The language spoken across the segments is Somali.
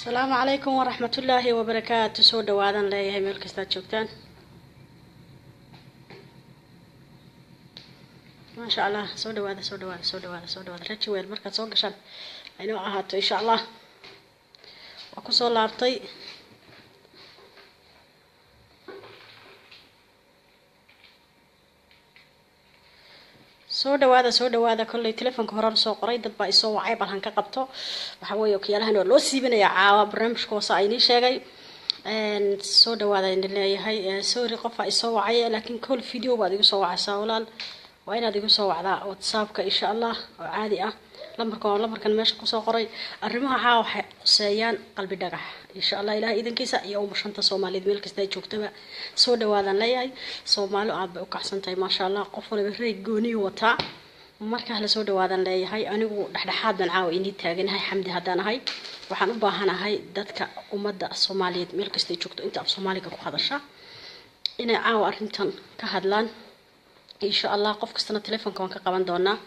السلام عليكم ورحمة الله وبركاته. سو دوادا لا يهي ميل كستا جوجتان ما شاء الله. سو دوادا رجي ويل مركا سو قشان اينو اهاتو ان شاء الله. وكسو لابطي soo dhawaada kolley telefoonka horaan soo qoray dad baa isoo wacay bal han ka qabto waxa weeye okiyaalahan waa loo siibinaya caawa barnaamijka hoose ay inii sheegay soo dhawaada in leeyahay sorry qofa isoo wacay laakiin kol video baad igu soo wacaysaa walaal waa inaad igu soo wacdaa WhatsApp-ka insha Allah oo caadi ah lambarkan meesha ku soo qoray arrimaha caawa waxay quseeyaan qalbi dhagax insha Allah ilaahay idankiisa iyo umashanta Soomaaliyeed meel kasta ay joogtaba soo dhawaadan leeyahay Soomaali aad bay u kacsantahay ma sha Allah qof walba reey gooni wata marka la soo dhawaadan leeyahay anigu dhaxdhaxaadan caawa inii taaganahay xamdi hadaan ahay waxaan u baahanahay dadka ummadda Soomaaliyeed meel kasta ay joogto inta af Soomaaliga ku hadasha inay caawa arrintan ka hadlaan إن شاء الله قف كستنا تلفون كمان كقبان دونا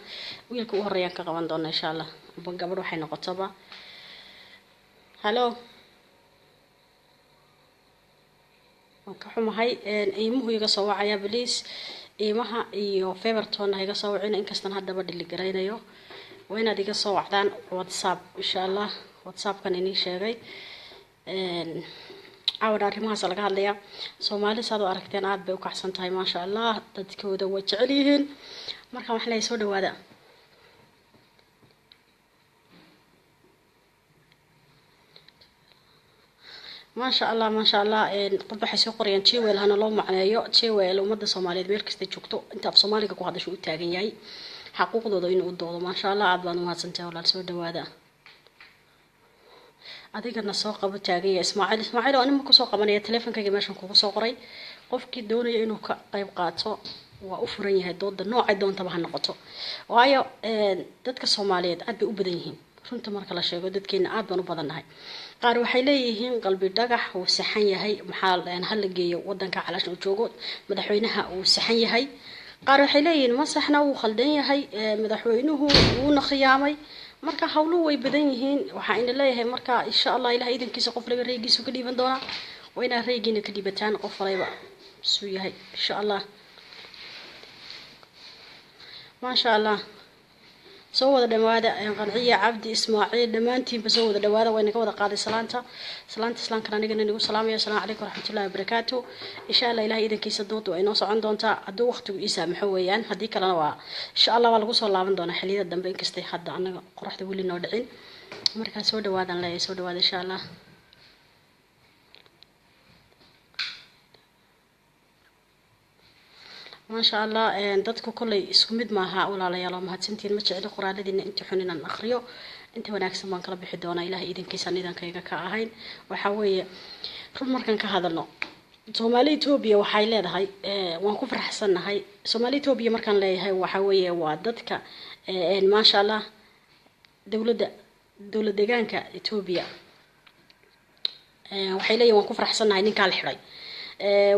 ويلكو هريان كقبان دونا إن شاء الله بنقبل وحين قطبة هلو كحوم هاي إيمه يقصوا عيا بليس إيمها إيو فيبرتون هاي قصوا عنا إن كستنا هذا بدل اللي جرينا يو وين هذي قصوا عدان واتساب إن شاء الله واتساب كان إني شيء عاود arrimahaas laga hadlaya Soomaali saad u aragteen aad bay u kacsan tahay ma sha Allah dadkooda way jecel yihiin marka wax la soo dhawaada ما شاء الله dad waxay soo qorayaan Jewel hana loo macneeyo Jewel ummadda Soomaaliyeed meel kasta joogto inta af Soomaaliga ku hadasho u taagan yahay xaquuqdooda inuu doodo ma sha Allah aad baan u mahadsantahay walaal soo dhawaada adigana soo qabo taagay Ismaaciil oo anima ku soo qabanaya teleefankayga meeshan kugu soo qoray qofkii doonaya inuu ka qayb qaato waa u furan yahay dooda noocay doontaba ha noqoto waayo dadka Soomaaliyeed aad bay u badan yihiin runta marka la sheego dadkeena aad baan u badanahay qaar waxay leeyihiin qalbi dhagax uu saxan yahay maxaa hal la geeyo wadanka calaashan uu joogo madaxweynaha uu saxan yahay qaar waxay leeyihiin ma saxna uu khaldan yahay madaxweynuhu uu naqiyaamay marka hawlu way badan yihiin waxa in leeyahay marka insha Allah ilaahay idankiisa qof laga reegiisu ka dhiiban doona waa ina reegiina ka dhiibataan qof walba suu yahay insha Allah ma sha Allah soo wada dhawaada qanciya Cabdi Ismaaciil dhamaantiin ba soo wada dhawaada wayna ka wada qaaday salaanta islaamka anigana nagu salaamayo assalaamu calaykum waraxmatullaahi wabarakaatuh insha Allah ilaahay idankiisa doonto ay noo socon doontaa haduu waqtigu ii saamaxo weeyaan hadii kalena waa insha Allah waa lagu soo laaban doonaa xilliyada dambe inkastay hadda anaga qoraxda wali noo dhicin marka soo dhawaadan leeyahay soo dhawaada insha Allah ما شاء الله dadku kulay isku mid ma aha walaalayaal ma hadsantiin ma jecel qoraaladina inta xun inaan akhriyo inta wanaagsan baan kala bixi doonaa ilaahay idinkiisa nidankayga ka ahayn waxa weeye run markan ka hadalno Soomaali Itoobiya waxay leedahay waan ku faraxsanahay Soomaali Itoobiya markan leeyahay waxa weeye waa dadka ma sha Allah dawladda deegaanka Itoobiya waxay leeyahay waan ku faraxsanahay ninka la xiray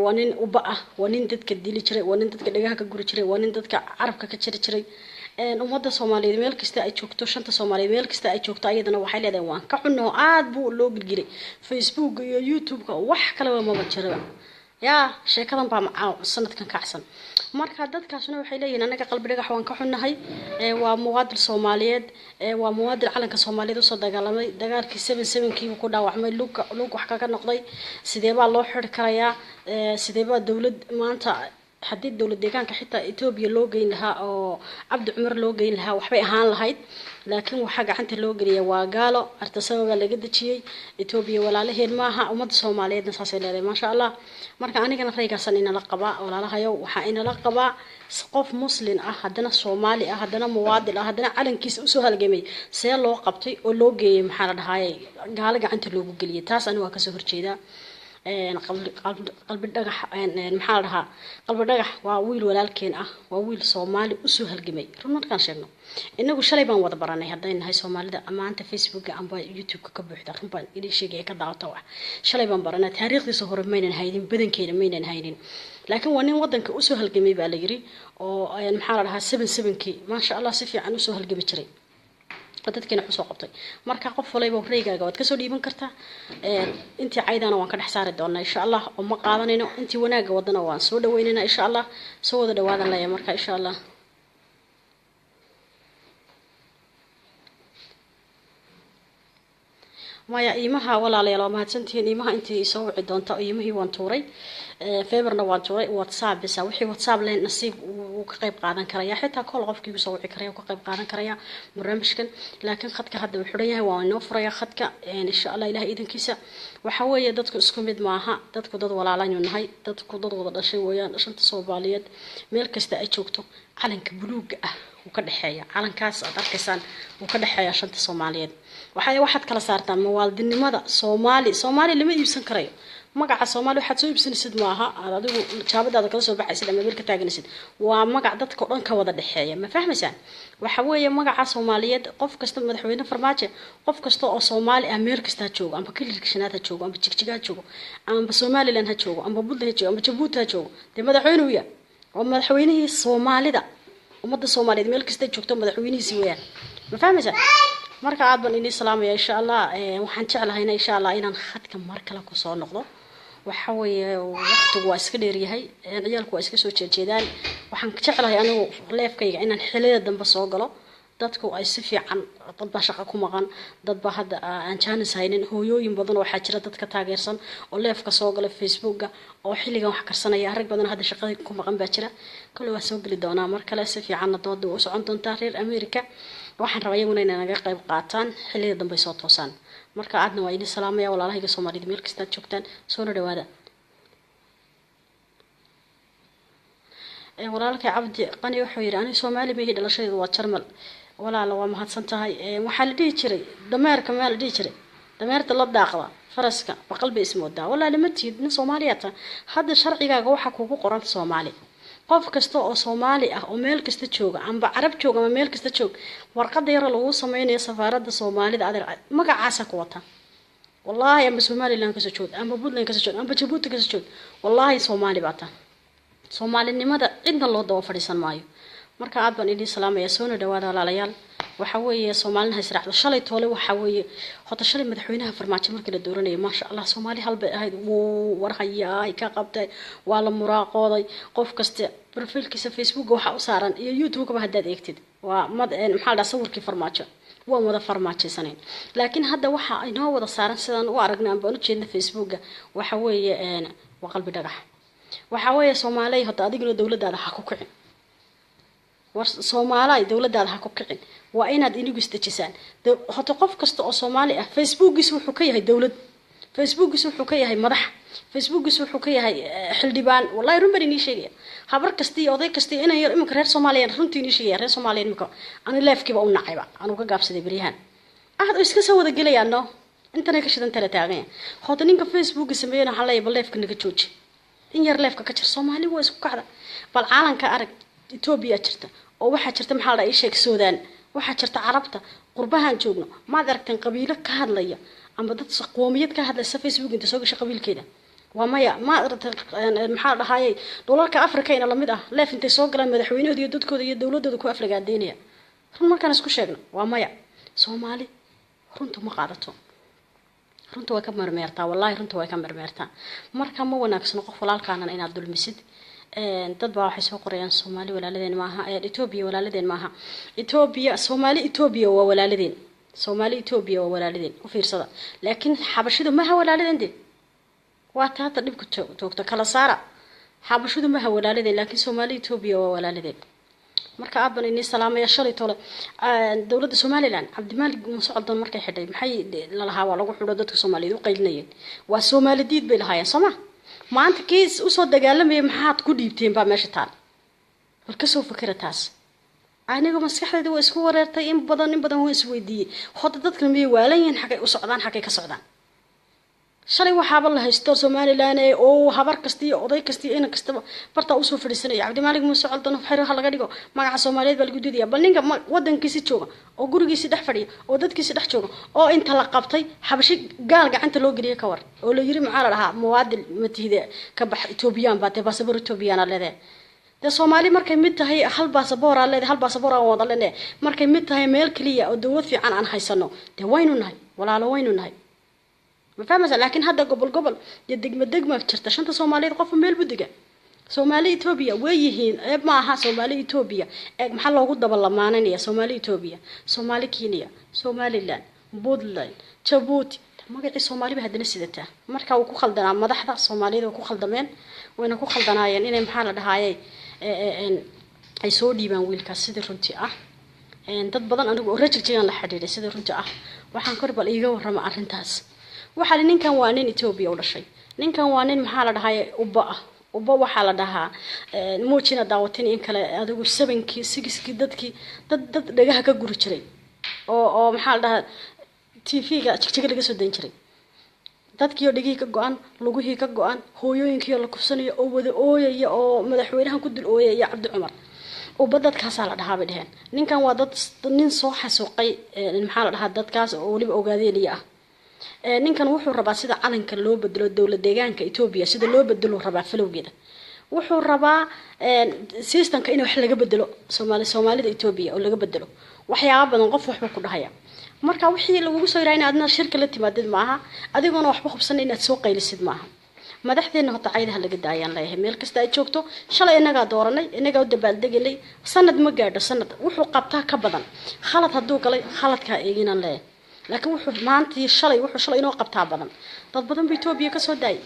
wanin uba ah wanin dadka dili jiray wanin dadka dhagaha ka guri jiray wanin dadka carabka ka jiri jiray ummadda Soomaaliyeed meel kasta ay joogto shanta Soomaaliyeed meel kasta ay joogto ayadana waxay leedahay waan ka xunno aad buu loo gilgiray Facebook iyo YouTube-ka wax kale ma jiro yaa sheekadan baa macaaw sanadkan kacsan marka dadkaasna waxay leeyihiin anaga qalbi dhagax waan ka xunnahay waa muwaadin Soomaaliyeed waa muwaadin calanka Soomaaliyeed soo dagaalamay dagaalkii 77kii ku dhaawacmay lug wax kaga noqday sidee baa loo xiri karayaa sidee baa dawlad maanta hadii dawlad deegaanka xitaa Itoobiya loo geyn lahaa oo Cabdi Cumar loo geyn lahaa waxbay ahaan lahayd laakiin waxa gacanta loo galiyay waa gaalo artasawga laga dajiyay Itoobiya walaalaheed maaha ummadda Soomaaliyeedna saasay leedahay ma sha Allah marka anigana reeygasan in la qabaa walaalahayo waxa in la qabaa qof muslim ah hadana Soomaali ah hadana muwaadin ah hadana calankiisa u soo halgamay see loo qabtay oo loo geeyay maxaa la dhahaayay gaalo gacanta loogu galiyay taas aniga waa ka soo horjeedaa qalbi dhagax maxaa la dhahaa qalbi dhagax waa wiil walaalkeen ah waa wiil Soomaali u soo halgamay run markaan sheegno inagu shalay baan wada baranay haday nahay Soomaalida amaanta Facebook amba YouTube-ka ka buuxda run baan idin sheegay ka daawato wax shalay baan baranay taariikhdiisa hore maynan haynin badankeena maynan haynin laakiin waa nin wadanka u soo halgamay baa la yiri oo maxaa la dhahaa 77kii ma sha Allah si fiican u soo halgami jiray dadkeena xusoo qabtay marka qof walba reegaaga waad ka soo dhiiban kartaa intii caydana waan ka dhex saari doonaa insha Allah oo ma qaadanayno intii wanaaga wadana waan soo dhaweynayna insha Allah soo wada dhawaadan leeyahay marka insha Allah maya iimaha walaalayaal waa mahadsantihiin iimaha intii soo wici doonta iimahii waan tuuray feebarna waan tuuray whatsapp bisa wixii whatsapp leen nasiib uu ka qayb qaadan karaya xitaa kol qofkii uu soo wici karaya ka qayb qaadan karaya barnaamijkan laakiin khadka hadda wuxuu xidhan yahay waa inoo furaya khadka insha Allah ilaahay idinkiisa waxa weeye dadku isku mid maaha dadku dad walaalaan nahay dadku dad wada dhashay weeyaan shanta Soomaaliyeed meel kasta ay joogto calanka buluuga ah uu ka dhaxeeya calankaas aad arkaysaan uu ka dhaxeeya shanta Soomaaliyeed waxaad kala saartaan muwaadinimada Soomaali lama iibsan karayo magaca Soomaali waxaad soo iibsanaysid maaha adigu jaabadaada kala soo baxaysid ama beelka taaganaysid waa magac dadka dhan ka wada dhaxeeya ma fahmaysan waxa weeye magaca Soomaaliyeed qof kasta madaxweyne farmaajo qof kasta oo Soomaali ah meel kasta joogo amba kililka shanaad ha joogo amba jigjiga ha joogo amba Somaliland ha joogo amba Puntland ha joogo amba Djibouti ha joogo de madaxweyne uu yahay oo madaxweynihii Soomaalida ummadda Soomaaliyeed meel kasta joogto madaxweynihiisi weeyaan ma fahmaysan marka aad baan inii salaamaya insha Allah waxaan jeclahay insha Allah inaan khadka mar kale ku soo noqdo waxa weeye waqtigu waa iska dheer yahay ciyaalku waa iska soo jeedaan waxaan jeclahay anigu leefkayga inaan xilliga dambe soo galo dadku ay si fiican dad ba shaqo ku maqan dad ba hadda aan channels haynin hooyooyin badan oo waxa jira dadka taageersan oo leefka soo gala Facebooka oo xilligan wax karsanaya rag badan hadda shaqada ku maqan baa jira kale waa soo gali doonaa mar kale si fiican dood u socon doontaa reer America waxaan rabaa iyaguna inay naga qayb qaataan xilliga dambe soo toosaan marka aadna waa idin salaamaya walaalahayga Soomaaliyeed meel kasta joogtaan soo dhawaada walaalkay Cabdi Qani wuxuu yiri ani Soomaali ma dhalashadeedu waa Jarmal walaal waa mahadsan tahay waxa la dhihi jiray dameerka ma la dhihi jiray dameerta la daaqda faraska qalbi ismooda walaal ma tiid nin Soomaaliyeed hadda sharcigaaga waxa kugu qoran Soomaali qof kasta oo Soomaali ah oo meel kasta jooga amba Arab jooga ama meel kasta joog warqad yar lagu sameeyo safaaradda Soomaalida adeer magacaasa ku wata wallahi amba Somaliland ka soo joog amba Puntland ka soo joog amba Djibouti ka soo joog wallahi Soomaali baata Soomaalinimada cidna loo daba fadhiisan maayo marka aad baan idin salaamaya soo dhawaada walaalayaal waxa weeye Soomaalina israacdo shalay toole waxa weeye hota shalay madaxweynaha farmaajo markii la dooranayay ma sha Allah Soomaali halba ahayd warhayaa ka qabtay waa la muraaqooday qof kasta profilkiisa Facebook waxa u saaran iyo YouTube ba hadda eegtid waa maxaa la sawirkii farmaajo waa wada farmaajaysaneen laakiin hadda waxa ay noo wada saaran sidaan u aragnaa baan u jeedna Facebooka waxa weeye waa qalbi dhagax waxa weeye Soomaaliya hota adiguna dawladdaada ha ku kicin Soomaaliya dawladdaada ha ku kicin waa inaad inigu istajisaan hota qof kasta oo Soomaali ah Facebookiisa wuxuu ka yahay dawlad Facebookiisa wuxuu ka yahay madax Facebookiisa wuxuu ka yahay xildhibaan wallahi runbari ni sheegay habar kasta iyo oday kasta inay yar imika reer Soomaaliyeed runtii ni sheegay reer Soomaaliyeed imika ani leefkiiba u nacayba anu ka gaabsaday bariyahan ahad iska soo wada gelayaano intana ka shidan tala taagan hota ninka Facebook sameeyana waxa la yaba leefka naga jooji in yar leefka ka jir Soomaali waa isku kacda bal caalanka arag Ethiopia jirta oo waxa jirta maxaa la sheeg Suudaan waxa jirta Carabta qurbahan joogno ma aragtan qabiilo ka hadlaya amba dad qoomiyad ka hadlaysa Facebook inta soo gashay qabiilkeeda waa maya ma aragtan maxaa dhahaayay doolarka Afrika ina lamid ah leef intay soo galaan madaxweynahood iyo dadkooda iyo dawladooda ku aflagaadeynaya run markaan isku sheegno waa maya Soomaali runta ma qaadato runta way ka marmeertaa wallahi runta way ka marmeertaa marka ma wanaagsan qof walaalkaana inaad dulmisid dad baa waxay soo qorayaan Soomaali walaaladeen maaha Ethiopia walaaladeen maaha Ethiopia Soomaali Ethiopia waa walaaladeen Soomaali Ethiopia waa walaaladeen u fiirsada laakiin xabashidu ma ha walaaladeen de waa taata dibku toogta kala saara xabashidu ma ha walaaladeen laakiin Soomaali Ethiopia waa walaaladeen marka aad baan inii salaamaya shalay toole dawladda Somaliland Cabdimaalik Muuse Caldoon markay xidhay maxay la lahaa waa lagu xidho dadka Soomaaliyeed u qaylinayeen waa Soomaali diid bay lahaayeen Soomaa maanta kiis u soo dagaalamay maxaad ku dhiibteen ba meesha taal wal ka soo fikirtaas aniga maskaxdayda waa isku wareertay in badan waan isweydiiyay hada dadka miyay waalayeen xaqay u socdaan xaqay ka socdaan shalay waxaaba la haysto Somaliland oo habar kasta iyo oday kasta in kasta barta u soo fadhiisanay Cabdimaalik Muuse Caldoon xiro waxa laga dhigo magaca Soomaaliyeed baa lagu diiday bal ninka wadankiisa jooga oo gurigiisa dhex fadhiya oo dadkiisa dhex jooga oo inta la qabtay xabashi gaal gacanta loo geliyay ka war oo la yiri maxaa la dhahaa muwaadin matiide ka bax Ethiopian baa tabaasabur Ethiopian leedahay ده سومالي مركي متى هي هل باسبور على هل باسبور أو وضع لنا مركي متى هي ميل كلية أو دوت في عن حيسنو ده وينو نهاي ولا على وينو نهاي ما فاهم لكن هذا قبل يدق ما فتشت أنت سومالي تقف ميل بدقة سومالي إثيوبيا ويهين معها سومالي إثيوبيا محل وجود بالله معنا يا سومالي إثيوبيا سومالي كينيا سومالي لان بودلاند جيبوتي ما قلت سومالي بهدنا سيدته مركا وكو خلدنا مدحدا سوماليدا وكو خلدمeen wayna ku khaldanaayeen inay maxaa la dhahaayay ay soo dhiibaan wiilkaas sidii runtii ah dad badan anigu rajigtigan la xiriiray sidii runtii ah waxaan korbal iiga warrama arintaas waxa ninkan waa nin Itoobiya u dhashay ninkan waa nin maxaa la dhahaayay uba waxa la dhahaa muujina daawatin in kale adigu 7kii 6kii dadkii dad dhagaha ka guri jiray oo maxaa la dhahaa TV-ga jigjiga laga soo deyn jiray dadkii oo dhigii ka go'an lugihii ka go'an hooyooyinkii la kufsanayo oo wada ooyaya oo madaxweynaha ku dul ooyaya Cabdi Cumar oo badadkaas la dhahaa bidheen ninkan waa dad nin soo xasuuqay maxaa la dhahaa dadkaas oo waliba ogaadeenaya ninkan wuxuu rabaa sida calanka loo bedelo dawlad deegaanka Itoobiya sida loo bedelo rabaa falowgeeda wuxuu rabaa systemka in wax laga bedelo Soomaalida Itoobiya oo laga bedelo waxyaabo badan qof waxba ku dhahaya marka wixii lagu soo yiraahdo adna shirka la timaadid maaha adiguna waxba xubsan inaad soo qaylisid maaha madaxdeena hota caydaha laga daayaan leeyahay meel kasta ay joogto shalay inaga dooranay inaga u dabaaldegalay sanad ma gaadho sanad wuxuu qabtaa ka badan khalad haduu galay khaladka eeginan leeyahay laakiin wuxuu maantii shalay inoo qabtaa badan dad badan buu Itoobiya ka soo daayay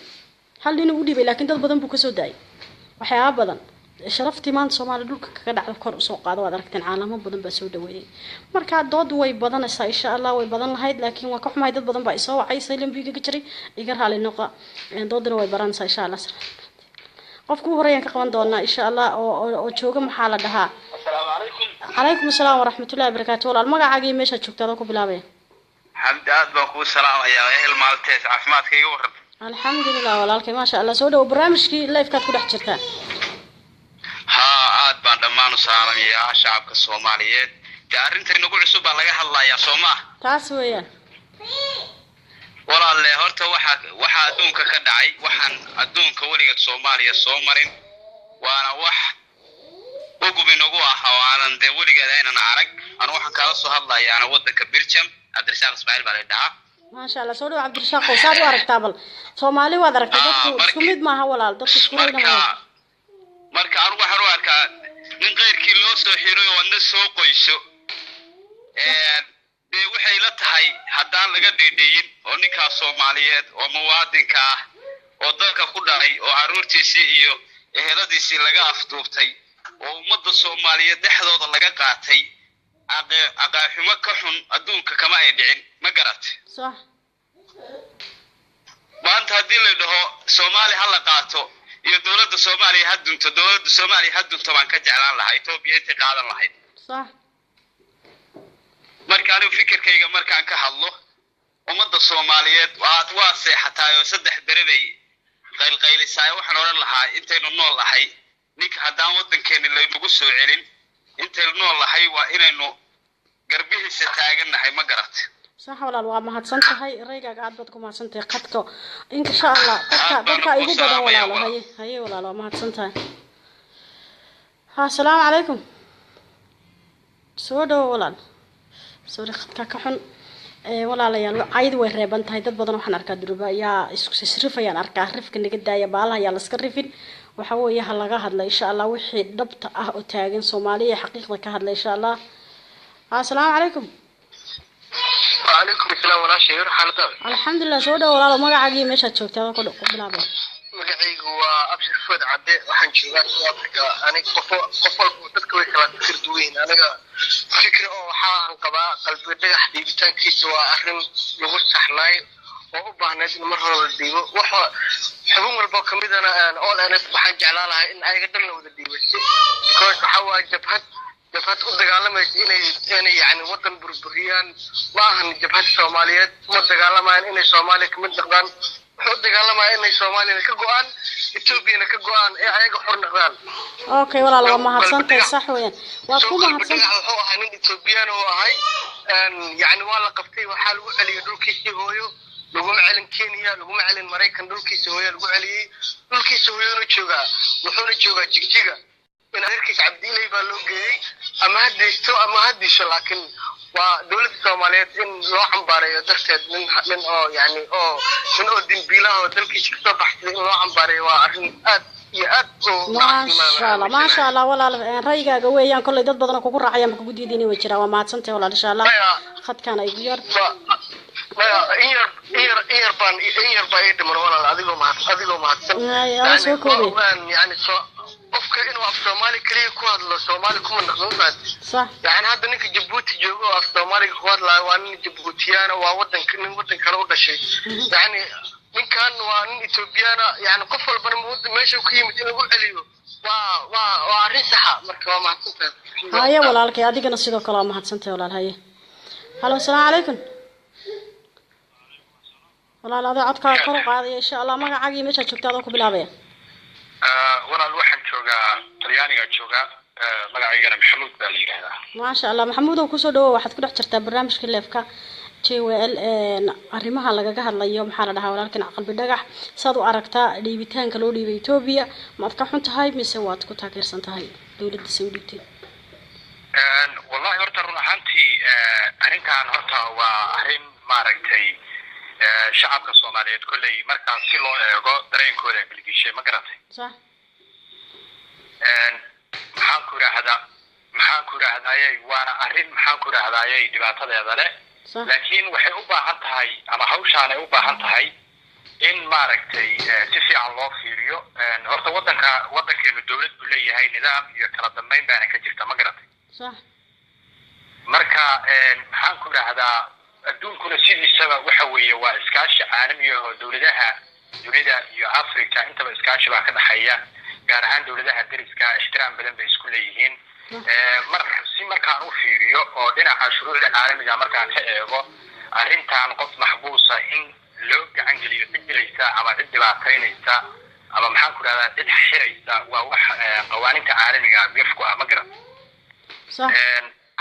hal nin u dhibay laakiin dad badan buu ka soo daayay waxyaabo badan sharaftii maanta Soomaali dhulka kaga dhacdo kor u soo qaado waad aragteen caalamo badan baa soo dhaweeyay marka dood way badanaysaa insha Allah way badan lahayd laakiin waa ka xumahay dad badan baa isoo wacay saylambiga ka jiray iga raali noqo doodna way baranaysaa insha Allah qofku horeeyaan ka qaban doonaa insha Allah oo jooga maxaa la dhahaa alaykum asalaam wa rahmatullahi wa barakatuh walaal magacaaga meesha joogtada ku bilaabay xamdaad baan ku salaamayaa ehel maaltees caafimaadka iga waran alxamdulillah walaalkay ma sha Allah soo dhaw barnaamijkii live-ka ku dhex jirtaa aad baan dhammaan u salaamayaa shacabka Soomaaliyeed arrintan nagu cusub baa laga hadlayaa Soomaa taas weeyaan walaalle horta waxa adduunka ka dhacay waxaan adduunka waliga Soomaaliya soo marin waana wax ugu binagu ah waanan de waliga aynan arag aan waxaan kala soo hadlayaa ana wadanka Belgium Cabdirashaaq Ismaaciil baa leedahay ma sha Allah soo dhaw Cabdirashaaq oo saad u aragtaa bal Soomaali waad aragtay dadku isku mid maaha walaal dadku isku mid maaha marka aan waxaan u arkaa nin qeyrkii loo soo xiray oo wadna soo qoyso waxay la tahay haddaan laga dheedheeyin oo ninka Soomaaliyeed oo muwaadinka ah oo dalka ku dhalay oo caruurtiisii iyo eheladiisii laga afduubtay oo ummadda Soomaaliyeed dhexdooda laga qaatay aqaaximo ka xun adduunka kama ay dhicin ma garat صح maanta hadii la dhaho Soomaali hal la qaato iyo dawladda Soomaaliya hadunto baan ka jeclaan lahaa Itoobiya inta qaadan lahayd صح markaan fikirkayga markaan ka hadlo ummadda Soomaaliyeed waa seexataayo saddex berebay qaylqaylisaay waxaan oran lahaa intaynu nool lahay ninka hadaan wadankeena lagu soo celin intaynu nool lahay waa inaynu garbihiisa taaganahay ma garat صح walaal waa mahadsantahay reegaaga aad baad ku mahadsantahay qadka insha Allah dadka igu badan walaal haye walaal waa mahadsantahay assalaamu calaykum soo dhaw walaal soo qadka ka xun walaalayaal cayd way reeban tahay dad badan waxaan arkaa duruba yaa isku sirrifayaan arkaa rifka naga daaya baalaha yaa la iska rifin waxa weeye ha laga hadla insha Allah wixii dhabta ah oo taagan Soomaaliya xaqiiqda ka hadla insha Allah assalaamu calaykum وعليكم السلام ورحمة الله وبركاته. الحمد لله سو دhow walaal magacaaga meesha joogtaa ku bilaabay magacaygu waa Abshir Fuad Cadde waxaan joogaa South Africa aniga qof walba dadka way kala fikir duwan aniga fikir oo waxaan qabaa qalbi dhagax dhiibitaankiisa waa arrin lagu saxnay oo u baahnayd in mar hore la dhiibo waxa xubin walba kamidana all NS waxaan jeclaan lahaa in ayaga dhan la wada dhiibo because waxa waa jabhad u dagaalamaysa inay yani wadan burburiyaan ma ahan jabhad Soomaaliyeed ma dagaalamayaan inay Soomaaliya ka mid noqdaan wuxuu dagaalamayaan inay Soomaaliya ka go'aan Itoobiya ka go'aan ee ayaga xor noqdaan okay walaal waa mahadsantahay sax weeyaan waa ku mahadsantahay wuxuu ahaa nin Itoobiyaan oo ahay yani waa la qabtay waxa lagu celiyay dhulkiisii hooyo lagu celin Kenya lagu celin Mareykan dhulkiisii hooyo lagu celiyay dhulkiisii hooyo wuxuu joogaa Jigjiga in adeerkiis cabdiilay baa loo geeyey ama hadaysto ama hadisho laakiin waa dowladda Soomaaliyeed in loo xambaareeyo darteed nin oo yani oo dambiilaha oo dalkiisa ka soo baxday in loo xambaareeyo waa arrin aad iyo aad ما شاء الله ولا رأيك قوي كل يدد بدنا كوكو راعي ما كوكو ديني وجرا وما تصنت ولا إن شاء الله خد كان يغير ما إير بان يدمر ولا أديكو ما يعني أفكر إنه أفسومالي كلي كواد لو سومالي كم نقصان صح يعني هذا نك جيبوتي جوجو أفسومالي كواد لا وان جيبوتيانا ووطن كانوا ده شيء يعني من كان وان إثيوبيانا يعني قفل برمود ماشي وكيمة إنه يقول عليه وعريسها مركبة مع سنتين هاي ولا لك أديك نصيده كلام مع سنتين ولا هاي هلا السلام عليكم ولا لا عدك قرق هذه إن شاء الله ما عاجي مش هتشوف هذا كبلابية ولا الواحد شوجا طلياني قاعد شوجا مقعي أنا محمود بالي هذا ما شاء الله محمود وكسر واحد كل حجرته برنامج كله فكا جوال arrimaha laga hadlayo maxaa la dhahaa walaalkina qalbi dhagax saad u aragtaa dhiibitaanka loo dhiibay Itoobiya ma ad ka xun tahay mise waad ku taageersan tahay dawladda Sacuudiga wallahi horta run ahaantii arrintan horta waa arrin maaragtay shacabka Soomaaliyeed kulay marka si loo eego dareenkooda bilgishay ma garatay sax maxaan ku raahdaayay waana arrin maxaan ku raahdaayay dhibaatadeeda leh laakiin waxay u baahan tahay ama hawshaan ay u baahan tahay in maaragtay si fiican loo fiiriyo horta wadankeenu dawlad u leeyahay nidaam iyo kala dambeyn baan ka jirta ma garatay sax marka maxaan ku raahdaa adduunkuna sidiisaba waxa weeye waa iskaashi caalami ah oo dawladaha dunida iyo Afrika intaba iskaashi baa ka dhaxeeya gaar ahaan dawladaha dariska ixtiraam badan bay isku leeyihiin markaan u fiiriyo oo dhinaca shuruucda caalamiga markaan ka eego arrintan qof maxbuusa in loo gacan geliyo ciddilaysa ama cid dhibaataynaysa ama maxaan ku rahdaa cid xiraysa waa wax qawaaniinta caalamiga gafku ah ma garan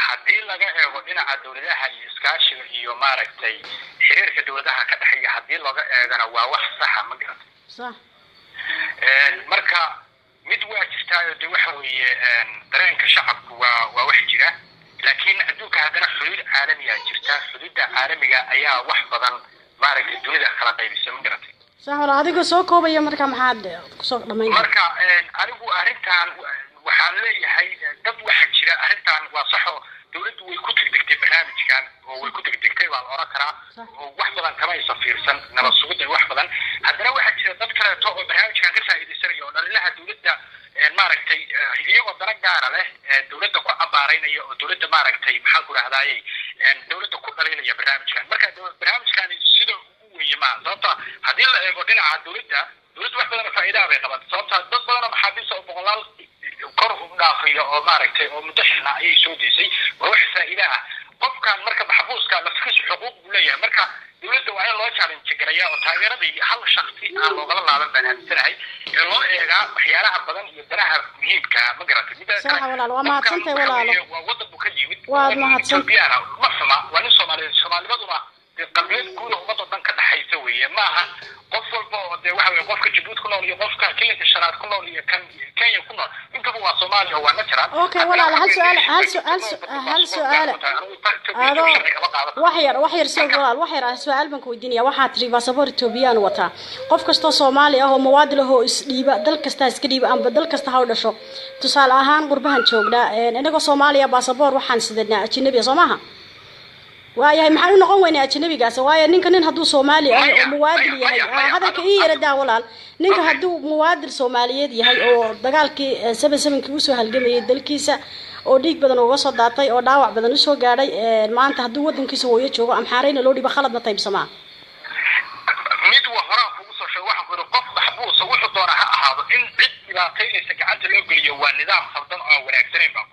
haddii laga eego dhinaca dawladaha iyo iskaashiga iyo maaragtay xiriirka dawladaha ka dhexeeya haddii laga eegana waa wax saxa ma garan marka mid waa jirtaa oo waxa weeye dareenka shacabku waa wax jira laakiin adduunka haddana xuduud caalami ah jirta xuduudda caalamiga ayaa wax badan maaragtay dunida kala qaybisay ma garatay sax wala adiga soo koobaya marka maxaad ku soo dhameeyay marka anigu arrintan waxaan leeyahay dad waxa jira arrintan waa saxo dawladdu way ku tigtay barnaamijkan oo way ku tigtay waa oran karaa oo wax badan kama ay safiirsan nabad sugid wax badan haddana waxa jira dad kale oo barnaamijkan ka faa'iideysanaya oo dhalilaha dawladda maaragtay iyagoo dana gaar ah leh dawladda ku abaaraynaya oo dawladda maaragtay maxaan ku raahdaayay dawladda ku dhaliilaya barnaamijkan marka barnaamijkan sida ugu weeye ma sababta haddii la eego dhinaca dawladda wax badan faa'iido bay qabaan sababta dad badan oo maxaabiis oo boqolaal kor u dhaafiyo oo maaragtay oo mudashana ay soo deysay wax faa'iido ah qofkan marka maxbuuska laftiisa xuquuq u leeyahay marka dawladda waa in loo challenge gareeyaa oo taageeradii hal shakhsi aan loogala laaban baan aaminsanahay in loo eegaa waxyaalaha badan iyo danaha muhiimka ma garatay sax walaal waa mahadsantahay walaal waa waddan buu ka yimid waa mahadsantahay ma xuma waa nin Soomaaliyeeduna qalbeed guud ummadda dhan ka dhaxaysa weeye maaha qof walba oo waxa weeye qofka Djibouti ku nool iyo qofka Kenya shanaad ku nool iyo kan Kenya ku nool intaba waa Soomaaliya waa natural okay walaal hal su'aal wax yar su'aal baan ku weydiinaya waxa tiri passport Ethiopian wata qof kasto Soomaali ah oo muwaadin ah oo isdhiiba dal kasta iska dhiiba amba dal kasta ha u dhasho tusaale ahaan qurbahan joogna inaga Soomaaliya passport waxaan sidana ajnabi Soomaha waayahay maxay noqon weynaa ajnabigaas waayo nin hadduu Soomaali ah oo muwaadin yahay hadalka ii yaradaa walaal ninka hadduu muwaadin Soomaaliyeed yahay oo dagaalkii 77kii u soo halgamayay dalkiisa oo dhiig badan uga soo daatay oo dhaawac badan u soo gaaray maanta hadduu wadankiisa hooyo joogo amxaarayna loo dhiba khalad ma taybsamaa mid waa hore ugu soo sheegay waxaan ku yiri qof maxbuus wuxuu doonaa ha ahaado in cid dhibaataynaysa gacanta loo geliyo waa nidaam khaldan oo wanaagsan baa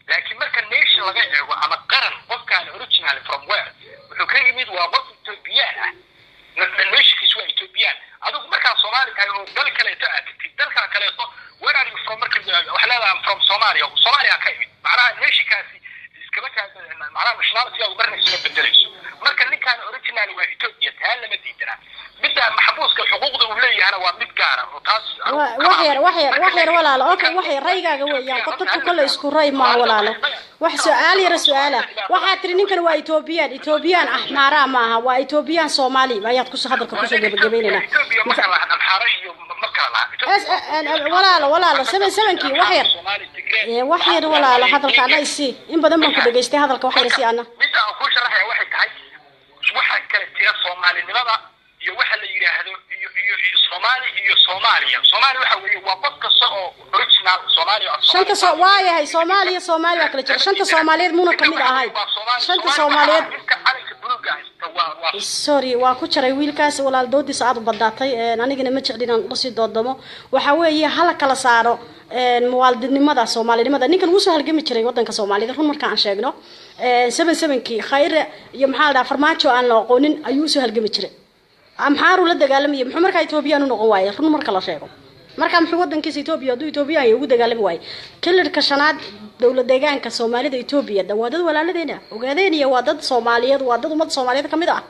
laakiin marka nation laga eego ama qaran qofkaan original from where wuxuu ka yimid waa qof Ethiopian ah nationkiisu waa Ethiopian adigu markaa Soomaali tahay oo dal kale dalka kale where are you from marka wax leedahay from Somalia ka yimid macnaha nationkaasi iska markaa macnaha nationality ugu barnaysa bedelayso marka ninkan original waa Ethiopia taa lama diidana midda maxbuuska xuquuqda uu leeyahay waa mid gaar ah oo taas waxyar walaalo okay waxay raygaaga weeyaan qodobka kale isku ray ma walaalo wax su'aal yar su'aala waxa tiri ninkan waa Ethiopian ah maara maaha waa Ethiopian Somali ayaad ku soo hadalka ku soo gabagabeynayna walaalo sabankii waxyar walaalo hadalka anaysi in badan baan ku dhageystay hadalka waxyar si ana midda aan ku sharaxay waxay tahay waxa kale tiya Soomaalinimada iyo waxa la yiraahdo iyo Soomaaliya waxa weeye waa qof kasta oo original Soomaaliya shanta waayahay Soomaaliya kala jira shanta Soomaaliyeed muna kamid ahay shanta Soomaaliyeed sorry waa ku jiray wiilkaas walaal doodiisa aad u badaatay anigana ma jeclin aan u sii doodamo waxa weeye hal kala saaro muwaadinimada Soomaalinimada ninkan uu soo halgami jiray wadanka Soomaalida run marka aan sheegno 77kii khayr iyo maxaa la farmaajo aan la aqoonin ayuu soo halgami jiray amxaaru la dagaalamay muxuu markaa Ethiopia u noqon waayay run marka la sheego marka muxuu wadankiisa Ethiopia ay ugu dagaalami waayay kilirka shanaad dawlad deegaanka Soomaalida Ethiopia dawadad walaaladeena ogaadeen iyo wadad Soomaaliyeed wadad umad Soomaaliyeed kamid ah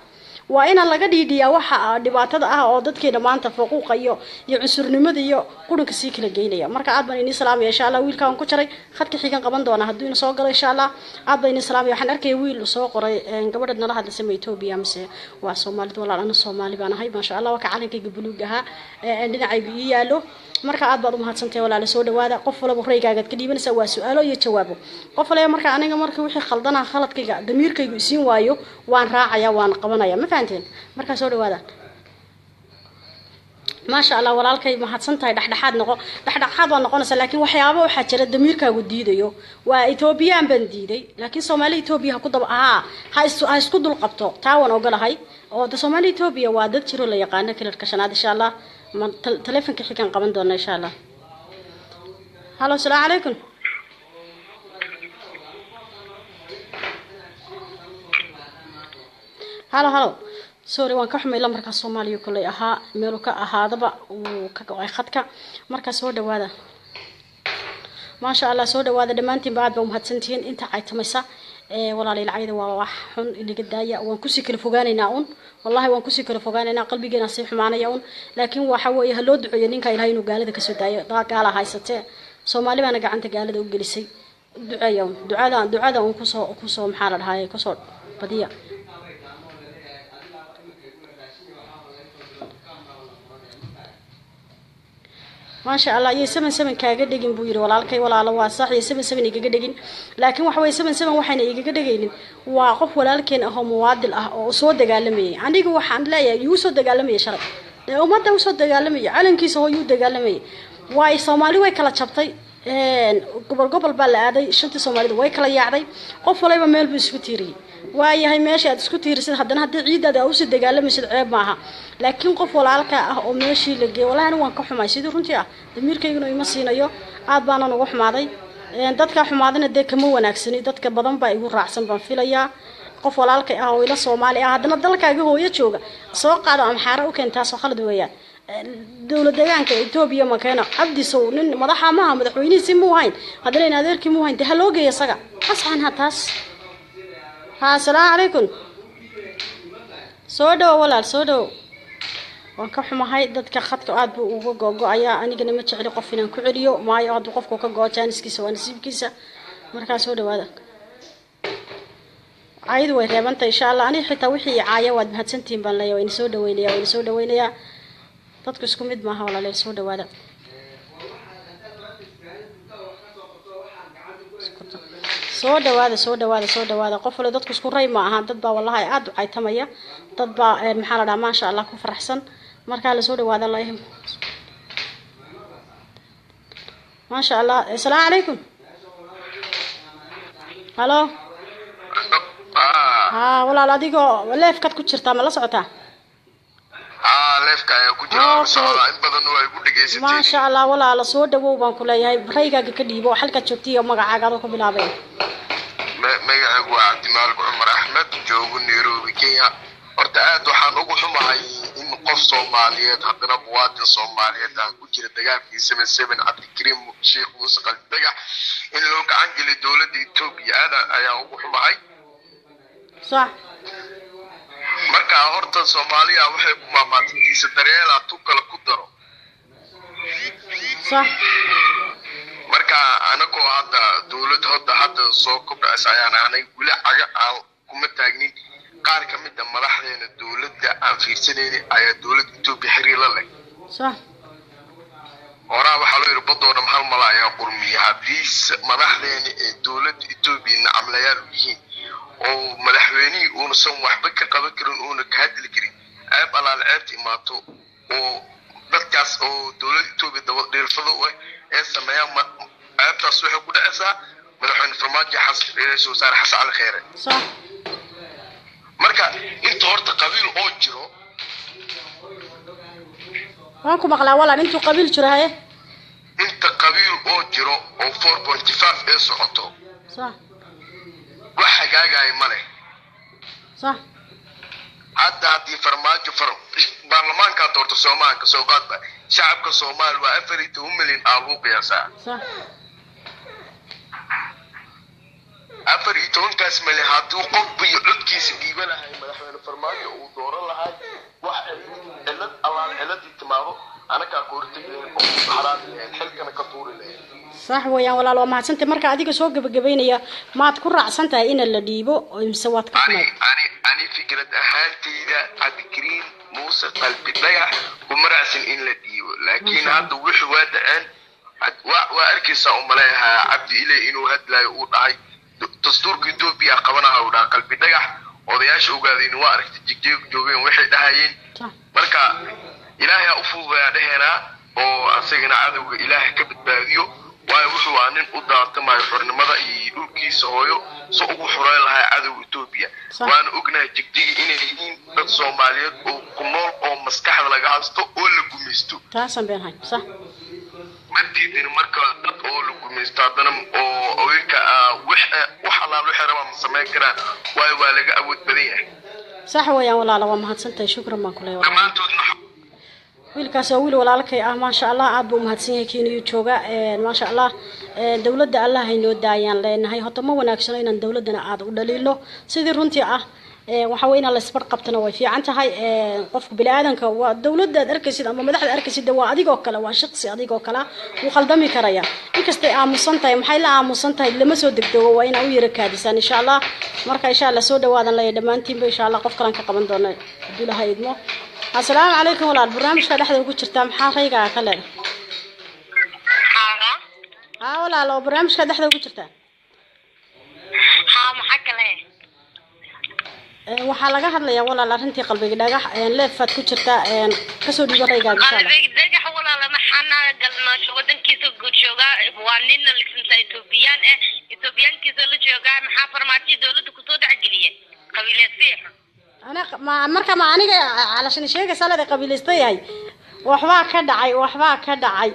waa in laga dhiidiyaa waxa dhibaatada ah oo dadkeena maanta faquuqa iyo cusurnimada iyo qudunka si kala geynaya marka aad baan in islaam insha Allah wiilkaan ku jiray khadka xigan qaban doona haduu ina soo galo insha Allah aad baan in islaam waxaan arkay wiil soo qoray gabadha nala hadlaysa Ethiopia mise waa Soomaalida walaal Soomaali baan ahay ma sha Allah waxa calankayga buluug aha dhinacayga yaalo marka aad baad u mahadsantahay walaal soo dhawaada qof walba reygaaga ka dhiibanaysa waa su'aalo iyo jawaabo qof walba marka aniga markii wixii khaldana khaladkayga damiirkaygu isiin waayo waan raacaya waan qabanaya ma fahanteen marka soo dhawaada ما شاء الله walaalkay mahadsantahay dhaxdhaxaad waa noqonaysa laakiin waxyaabo waxa jira damiirkaagu diidayo waa Ethiopian baan diiday laakiin Soomaali Ethiopia ku daba ha isku dul qabto taawan ogolahay oo Soomaali Ethiopia waa dad jiro la yaqaan kilarka shanaad insha Allah telefonka xigan qaban doona insha Allah halo salaamu alaykum halo sorry waan ka xumay lambarka Soomaaliya kulay ahaa meel ka ahaadaba uu ka go'ay khadka marka soo dhawaada ma sha Allah soo dhawaada dhamaantiin baad baa mahadsantiin inta ay tamaysa walaalay lacayda waa wax xun iliga daaya waan ku sii kala fogaanaynaa wallahi waan ku sii kala fogaanaynaa qalbigeena si xumaanaya laakiin waxa weeye loo duceeyo ninka Ilaahay inuu gaalada ka soo daayo gaala haysatee Soomaali baana gacanta gaalada u gelisay ducada ku soo maxaa la dhahay ku soo badiya ما شاء الله يسمن سمن كاجا دقين بوير ولا الكي ولا الله واصح يسمن سمن يجا دقين لكن وحوي سمن وحنا يجا دقين وقف ولا الكين أهو مواد صوت دجالمي عندي جو حن لا يوسف دجالمي شرب وما ده وصوت دجالمي علن كيس هو يود دجالمي واي Soomaali way kala jabtay gobol baa la aaday shanta Soomaalida way kala yaacday qof walba meel buu isku tiiriyay waayahay meesha aad isku tiirsid haddana hadii ciidada u sii dagaalamaysid ceeb maaha laakiin qof walaalka ah oo meeshii la geeyay walaana waan ka xumay sidii runtii ah damiirkayguna ima siinayo aad baan ugu xumaaday dadka xumaadana de kama wanaagsani dadka badan baa igu raacsan baan filayaa qof walaalka ah oo ila Soomaali ah haddana dalkaaga hooyo jooga soo qaado amxaara u keentaa soo khalad weeyaan dawlad deegaanka Ethiopia ma keeno abdi soo nin madaxa maaha madaxweynihiisa muu hayn hadana in adeerkii muu hayn ha loo geeyo isaga asxan hataas السلام عليكم سودو ولا سودو waan ka xumahay dadka khadka aad buu uga go'aya anigana ma jecli qof inaan ku celiyo maayo hadu qofku ka go'o jaaniskiisa waa nasiibkiisa marka soo dhawaada ayadu way reebantay insha Allah ani xitaa wixii caaya waad mahadsantiin baan leeyahay in soo dhaweynaya dadku isku mid maaha walaal soo dhawaada soo dhawaada qof wala dadku isku ray ma aha dad baa wallahi aad u caytamaya dad baa maxaa la dhahaa ma sha Allah ku faraxsan marka la soo dhawaada Allah ma sha Allah assalaamu alaykum halo walaal adigo leefkad ku jirta ma la socotaa leefka ayaa ku jira socda in badan way ku dhageysatay ma sha Allah walaal soo dhawow baan ku leeyahay raygaaga ka dhiibo halka joogtiyo magacaaga ku bilaabay magacaygu waa Cabdimaalik Umar Ahmed joogo Nairobi Kenya horta aad waxaan ugu xumahay in qof Soomaaliyeed haddana muwaadin Soomaaliyeed ah ku jira dagaalkii 77 Cabdikariim Sheekh Muuse Qalbiga in loo gacan geliyo dowladda Itoobiya ayaa ugu xumahay صح marka horta Soomaaliya waxay ku maamaatiisa dareela tu kala ku daro صح marka anagoo hadda soo kobcaysa ayaan aanay wili caga aan kuma taagnin qaar ka mid ah madaxdeena dowladda aan fiirsanaynin ayaa dowladda Itoobiya xiriir la leh صح oraa waxa loo yiri badooda hal mala ayaa qurmiya hadii madaxdeena ee dowladda Itoobiya nacamlayaal u yihiin oo madaxweynihii uu san waxba ka qaban karin oo ka hadli karin ayb alaal ceebti imaato oo dadkaas oo dowladda Itoobiya daba dheelfado ee sameeyaan ayabtaas waxay ku dhacaysaa madaxweyne Farmaajo ra'iisul wasaare Xasan Ali Khayre صح marka inta horta qabiil oo jiro وانكم مقلا ولا انتو قبيل جرا هي inta qabiil oo jiro oo 4.5 ee socoto صح waxa gaagay male صح hadda hadii Farmaajo baarlamaanka doorto Soomaaliya soo qaadba shacabka Soomaaliya waa 4 milyan aa qiyaasa صح 4 kaas milyan haduu qof biyo codkiisa dhiiban lahay madaxweyne Farmaajo uu dooran lahay wax cilad Allah ciladii timaado anaka koortigeen oo xaraad xilkana ka tuuri lahayn صح ويان ولا لو ما حسنت marka adiga soo gabagabeynaya maad ku raacsantahay in la dhiibo oo imse waad ka xumay ani fikrad ahaantayda adkriin Muuse qalbi dhagax kuma raacsan in la dhiibo laakiin hadda wuxuu wadaan waa arkaysa umaleeyaha Cabdi Ilay inuu hadlaayo uu dhahay dastuurka Itoobiya qabanaha uu dhahay qalbi dhagax odayaasha ogaadeen waa aragtay jigjeeg joogeen waxay dhahayeen marka Ilaahay u fuudeeyaa dhaheena oo asagana cadawga Ilaahay ka badbaadiyo waayo wuxuu aanin u daartamay xornimada iyo dhulkiisa hooyo soo ugu xoreey lahaa cadawga Itoobiya waan ognahay jigjiga inay yihiin dad Soomaaliyeed oo ku nool oo maskaxda laga haysto oo la gumaysto taasan been hay صح martiidin marka dad oo la gumaysto hadana oo awilka wax alaal waxa rabaa sameyn karaan waayo waa laga awood badan yahay صح ويان ولا لو ما حسنتay shukran ma kulay dhammaantoodna wiilkaas oo wiil walaalkay ah ma sha Allah aad buu mahadsan yahay kiinuu jooga ma sha Allah dawladda Allah ay noo daayaan leenahay hota ma wanaagsan inaan dawladana aad u dhaliilo sidii runtii ah waxa weeyna la isbar qabtana way fiican tahay qofka bini'aadanka waa dawladda arkaysid ama madaxda arkaysid waa adigoo kale waa shakhsi adigoo kale uu qaldami karaya inkastay aamusan tahay maxay la aamusan tahay lama soo degdego waa inaan u yara kaadisan insha Allah marka insha Allah soo dhawaadan la dhamaantiin insha Allah qof kale ka qaban doona Abdullahi idmo السلام عليكم ولا البرنامج كده حدا وجود شرطة محاقيقة كله ولا لو برنامج كده حدا وجود شرطة محاك له وحلاقة هذا يا ولا لا رنتي قلبي كده لفت وجود شرطة كسر دي بقى إن شاء الله دقيقة ولا لما حنا قلنا شو بدن كيسو قد شوقا وانين اللي سنسا إثيوبيان كيسو اللي شوقا محافر ماتي دولة كسود عقلية قبيلة سيح أنا ما مركب أنا علشان شيء قصة قبيلستي waxba ka dhacay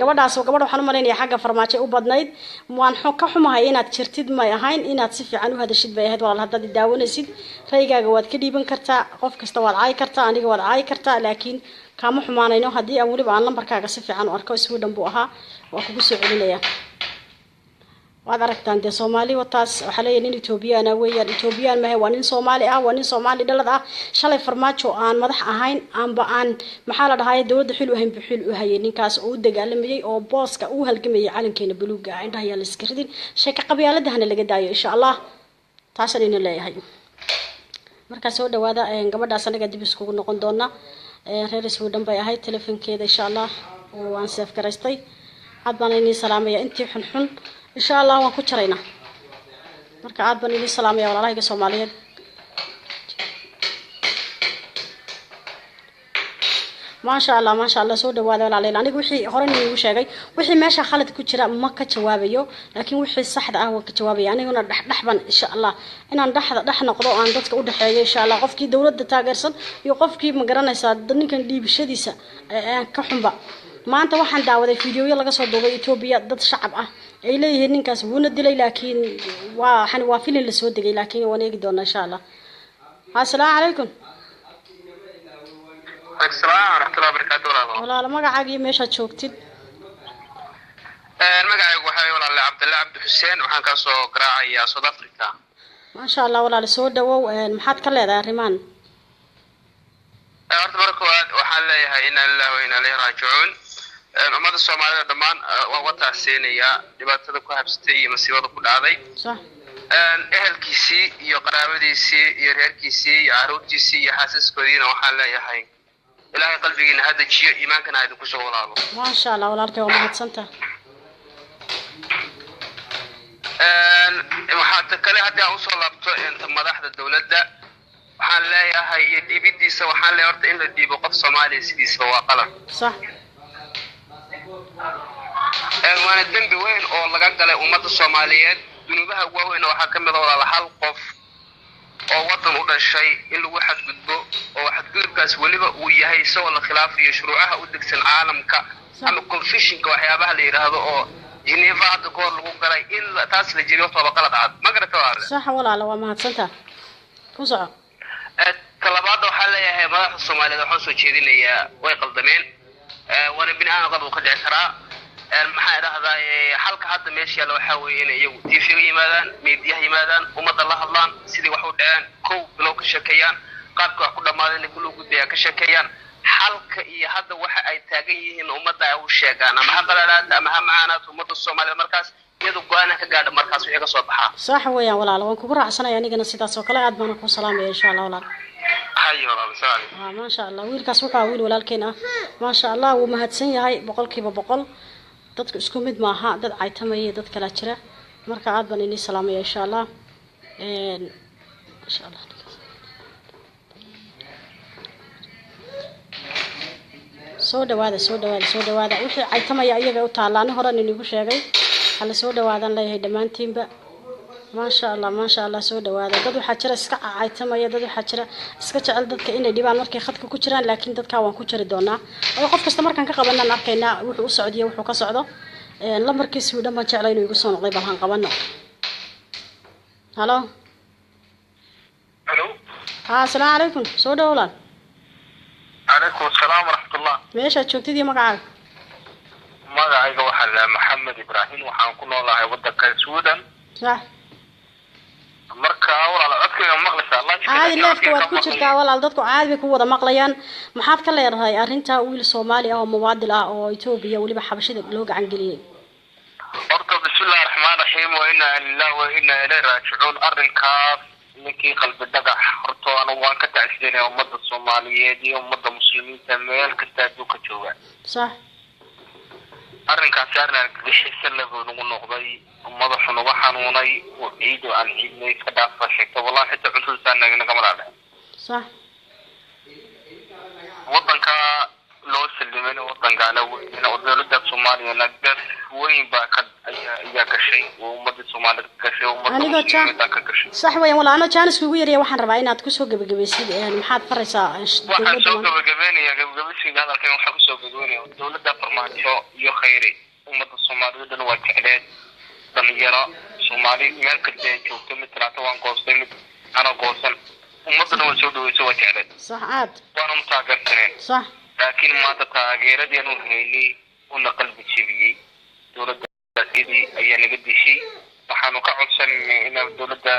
gabadhaas oo gabadh waxaan u maleynaya xagga farmaajo u badnayd waan ka xumahay inaad jirtid may ahayn inaad si fiican u hadashid bay ahayd walaal haddaad daawanaysid raygaaga waad ka dhiiban kartaa qof kasta waad caay kartaa aniga waad caay kartaa laakiin kama xumaanayno haddii aan waliba aan lambarkaaga si fiican u arko isuu dhan buu ahaa waa kugu soo celinaya waad aragtaan de Soomaali wataas waxa leeyahay in Ethiopiana weeyaan Ethiopian ma waa nin Soomaali ah waa nin Soomaali dhalad ah shalay farmaajo aan madax ahayn aanba aan maxaa la dhahay dawladda xil u hayn bixil u hayay ninkaas oo u dagaalamay oo booska u halgamayay calankeena buluuga ah indhaha la iska ridin sheeka qabyaaladahana laga daayo insha Allah taasana in leeyahay marka soo dhawaada gabadhaas anaga dib iskugu noqon doona reer Sweden bay ahayd telefonkeeda insha Allah oo aan saf garaystay had baan inii salaamaya intii xun إن شاء الله وكترينا مركعات بني السلام يا والله يا سوماليين ما شاء الله سود وهذا ولا علينا أنا وحي هرني وشاقي وحي ماشى خالد كتير ما كجوابيه لكن وحي صح ده هو كجوابي يعني أنا نحبن إن شاء الله إن نحن قضاء عن ذاتك ودي حاجة إن شاء الله قفكي دولة تاجرسن يقفكي مقرنا يساد دني كان دي بشديسة كحنبا ما أنت واحد دعوة فيديو يلا قصة دوبي إثيوبيا ضد شعب ay leeyihiin ninkaas wuuna dilay laakiin waxaan waa filin la soo degay laakiin waan eegi doonaa insha Allah assalaamu alaykum assalaamu warahmatullahi wabarakatuh walaal magacaaga meesha joogtid magacaygu waxa dhawahay walaal Cabdulla Cabdi Xuseen waxaan ka soo garaacayaa South Africa ما شاء الله walaal soo dhawow maxaad ka leedahay arrimaan horta marka waxaan leeyahay inna lillahi wa inna ilayhi raaji'uun ummadda Soomaaliyeed dhamaan waa wataasiinaya dhibaatada ku habsatay iyo masiibada ku dhacday صح ehelkiisii iyo qaraabadiisii iyo reerkiisii iyo caruurtiisii iyo xaasaskoodiina waxaan leeyahay ilaahay qalbigiina ha dajiyo iimaankana ha idinku soo walaalo ما شاء الله walaalkay waa mahadsantahay waxaad kale haddii aan usoo laabto madaxda dowladda waxaan leeyahay iyo dhiibidiisa waxaan leeyahay horta in la dhiibo qof Soomaaliya sidiisa waa qalad صح waana dembi weyn oo laga galay ummadda Soomaaliyeed dunuubaha waaweyn waxaa ka mid ah hal qof oo wadan u dhashay in lagu xadgudbo oo xadgudubkaas waliba uu yahay soo la khilaafiyo shuruucaha u degsan caalamka ama confusionka waxyaabaha la yiraahdo oo Geneva hadda koor lagu galay in taas la jiriyo toba qalad cad ma garataay صح walaal waa mahadsantahay ku soco talabaad waxaa leeyahay madaxda Soomaaliyeed waxaan soo jeedinayaa way qaldameen wana binaan qad u ka dhici karaa maxaa idhahdaa halka hadda meesha yaalo waxa weeye in iyagu TV yimaadaan media yimaadaan ummadda la hadlaan sidii wax u dhaceen koow bilow ka sheekeeyaan qaabka wax ku dhamaadeen in kullu gudbiya ka sheekeeyaan halka iyo hadda waxa ay taagan yihiin ummadda ay u sheegaan ama haqalaad ama macaanaad ummadda Soomaaliyeed markaas iyadu go'aan ka gaadho markaas wixii ka soo baxaa صح weeyaan walaal waan kugu raacsanayaa anigana sidaas oo kale aad baan ku salaamay insha Allah walaal hayo walaal saali ما شاء الله wiilkaas wuxuu wiil walaalkeen ah ما شاء الله wuu mahadsan yahay boqolkiiba boqol dadku isku mid maaha dad caytamay dad kala jira marka aad baan inii salaamay insha Allah insha Allah soo dhawaada wixii caytamaya iyaga u taalaan hore inuu sheegay hal soo dhawaadan leeyahay dhamaantiinba ما شاء الله soo dhawaada dad waxa jira iska caytamaya dad waxa jira iska jecel dadka inay dhibaan markay khadka ku jiraan laakiin dadka waan ku jiri doonaa oo qof kasta markaan ka qabanana arkayna wuxuu u socdiyo wuxuu ka socdo lambarkiisa uu dhammaan jecel inuu igu soo noqday bal han qabano halo السلام عليكم soo dhawlaan عليكم السلام ورحمة الله meesha joogtidii magacaaga magacayga waxa la Maxamed Ibrahim waxaan ku noolahay wadanka Sweden صح marka walaal codkayga maqlaysaa Allah caadi leefka waad ku jirtaa walaal dadku caadi bay ku wada maqlayaan maxaad ka leedahay arinta wiil Soomaali ah oo muwaadil ah oo Itoobiya waliba xabashida loo gacan galiyay horta bismillaahir rahmaanir rahiim wa inna lillahi wa inna ilayhi raaji'uun arrinkaas ninkii qalbi dhagax horta anu waan ka tacsiinay ummadda Soomaaliyeed iyo ummadda muslimiinta meel kasta adduunka jooga صح arrinkaas arrinkiisa lagu noqday madaxu nagu xanuunay oo ciido aan ciidnay ka dhaafashay wallahi xitaa cuntada naga marada صح wadanka loo salimay wadanka la weyn oo dawladda Soomaaliya nagad weyn baa ka ayaa gashay oo ummadda Soomaaliyeed gashay ummadda ka gashay صح weeyaan walaal ana jaanis kugu yaray waxaan rabaa inaad ku soo gabagabeysid maxaad faraysaa waxaan soo gabagabeynaya gabagabeysiga hadalkan waxa ku soo gudbinaya dawladda farmaajo iyo khayri ummadda Soomaaliyeed waa jecleed dhalinyaro Soomaali meel kasta joogto mid raata waan goostay mid ana goosan ummadna waa soo dhaweysay waa jecleed صح aad waan mutaageersaneen صح laakiin maanta taageeradeenu heynay una qalbi jebiyay dawladda sidii ayaa naga dishay waxaanu ka codsanay in dawladda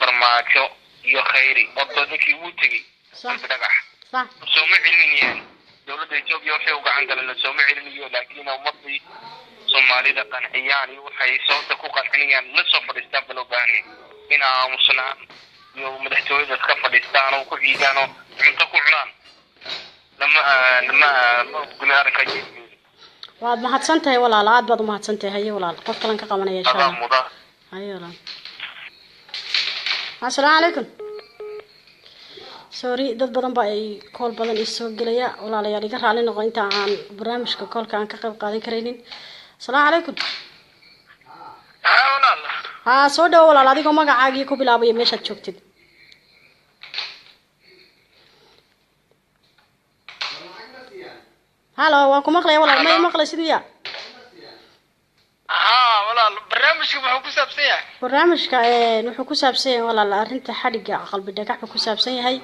farmaajo iyo khayri oo dadkii uu tagay صح dhagax صح soo ma cilminayaan dawladda Itoobiya waxay uga gacan galeen soo ma cilmiyo laakiin ummadii Soomaalida qanciyaan iyo waxay soo ku qanciyaan la soo fadhiistaan baloobaani in aamusnaan iyo madaxtooyada ka fadhiistaan oo ku ciidaan oo cunto ku cunaan lama gunaar ka jiro waad mahadsantahay walaal aad baad u mahadsantahay haye walaal qof kale ka qabanaya insha Allah haye walaal assalaamu calaykum sorry dad badan baa ay call badan isoo galaya walaalayaal iga raali noqo inta aan barnaamijka callka aan ka qayb qaadan kareynin assalaamu calaykum walaal soo dhaw walaal adigoo magacaagii ku bilaabay meeshaad joogtid halo waan ku maqlaya walaal ma maqlay sidii walaal barnaamijku wuxuu ku saabsan yahay barnaamijka wuxuu ku saabsan yahay walaal arrinta xadhiga qalbi dhagax ku saabsan yahay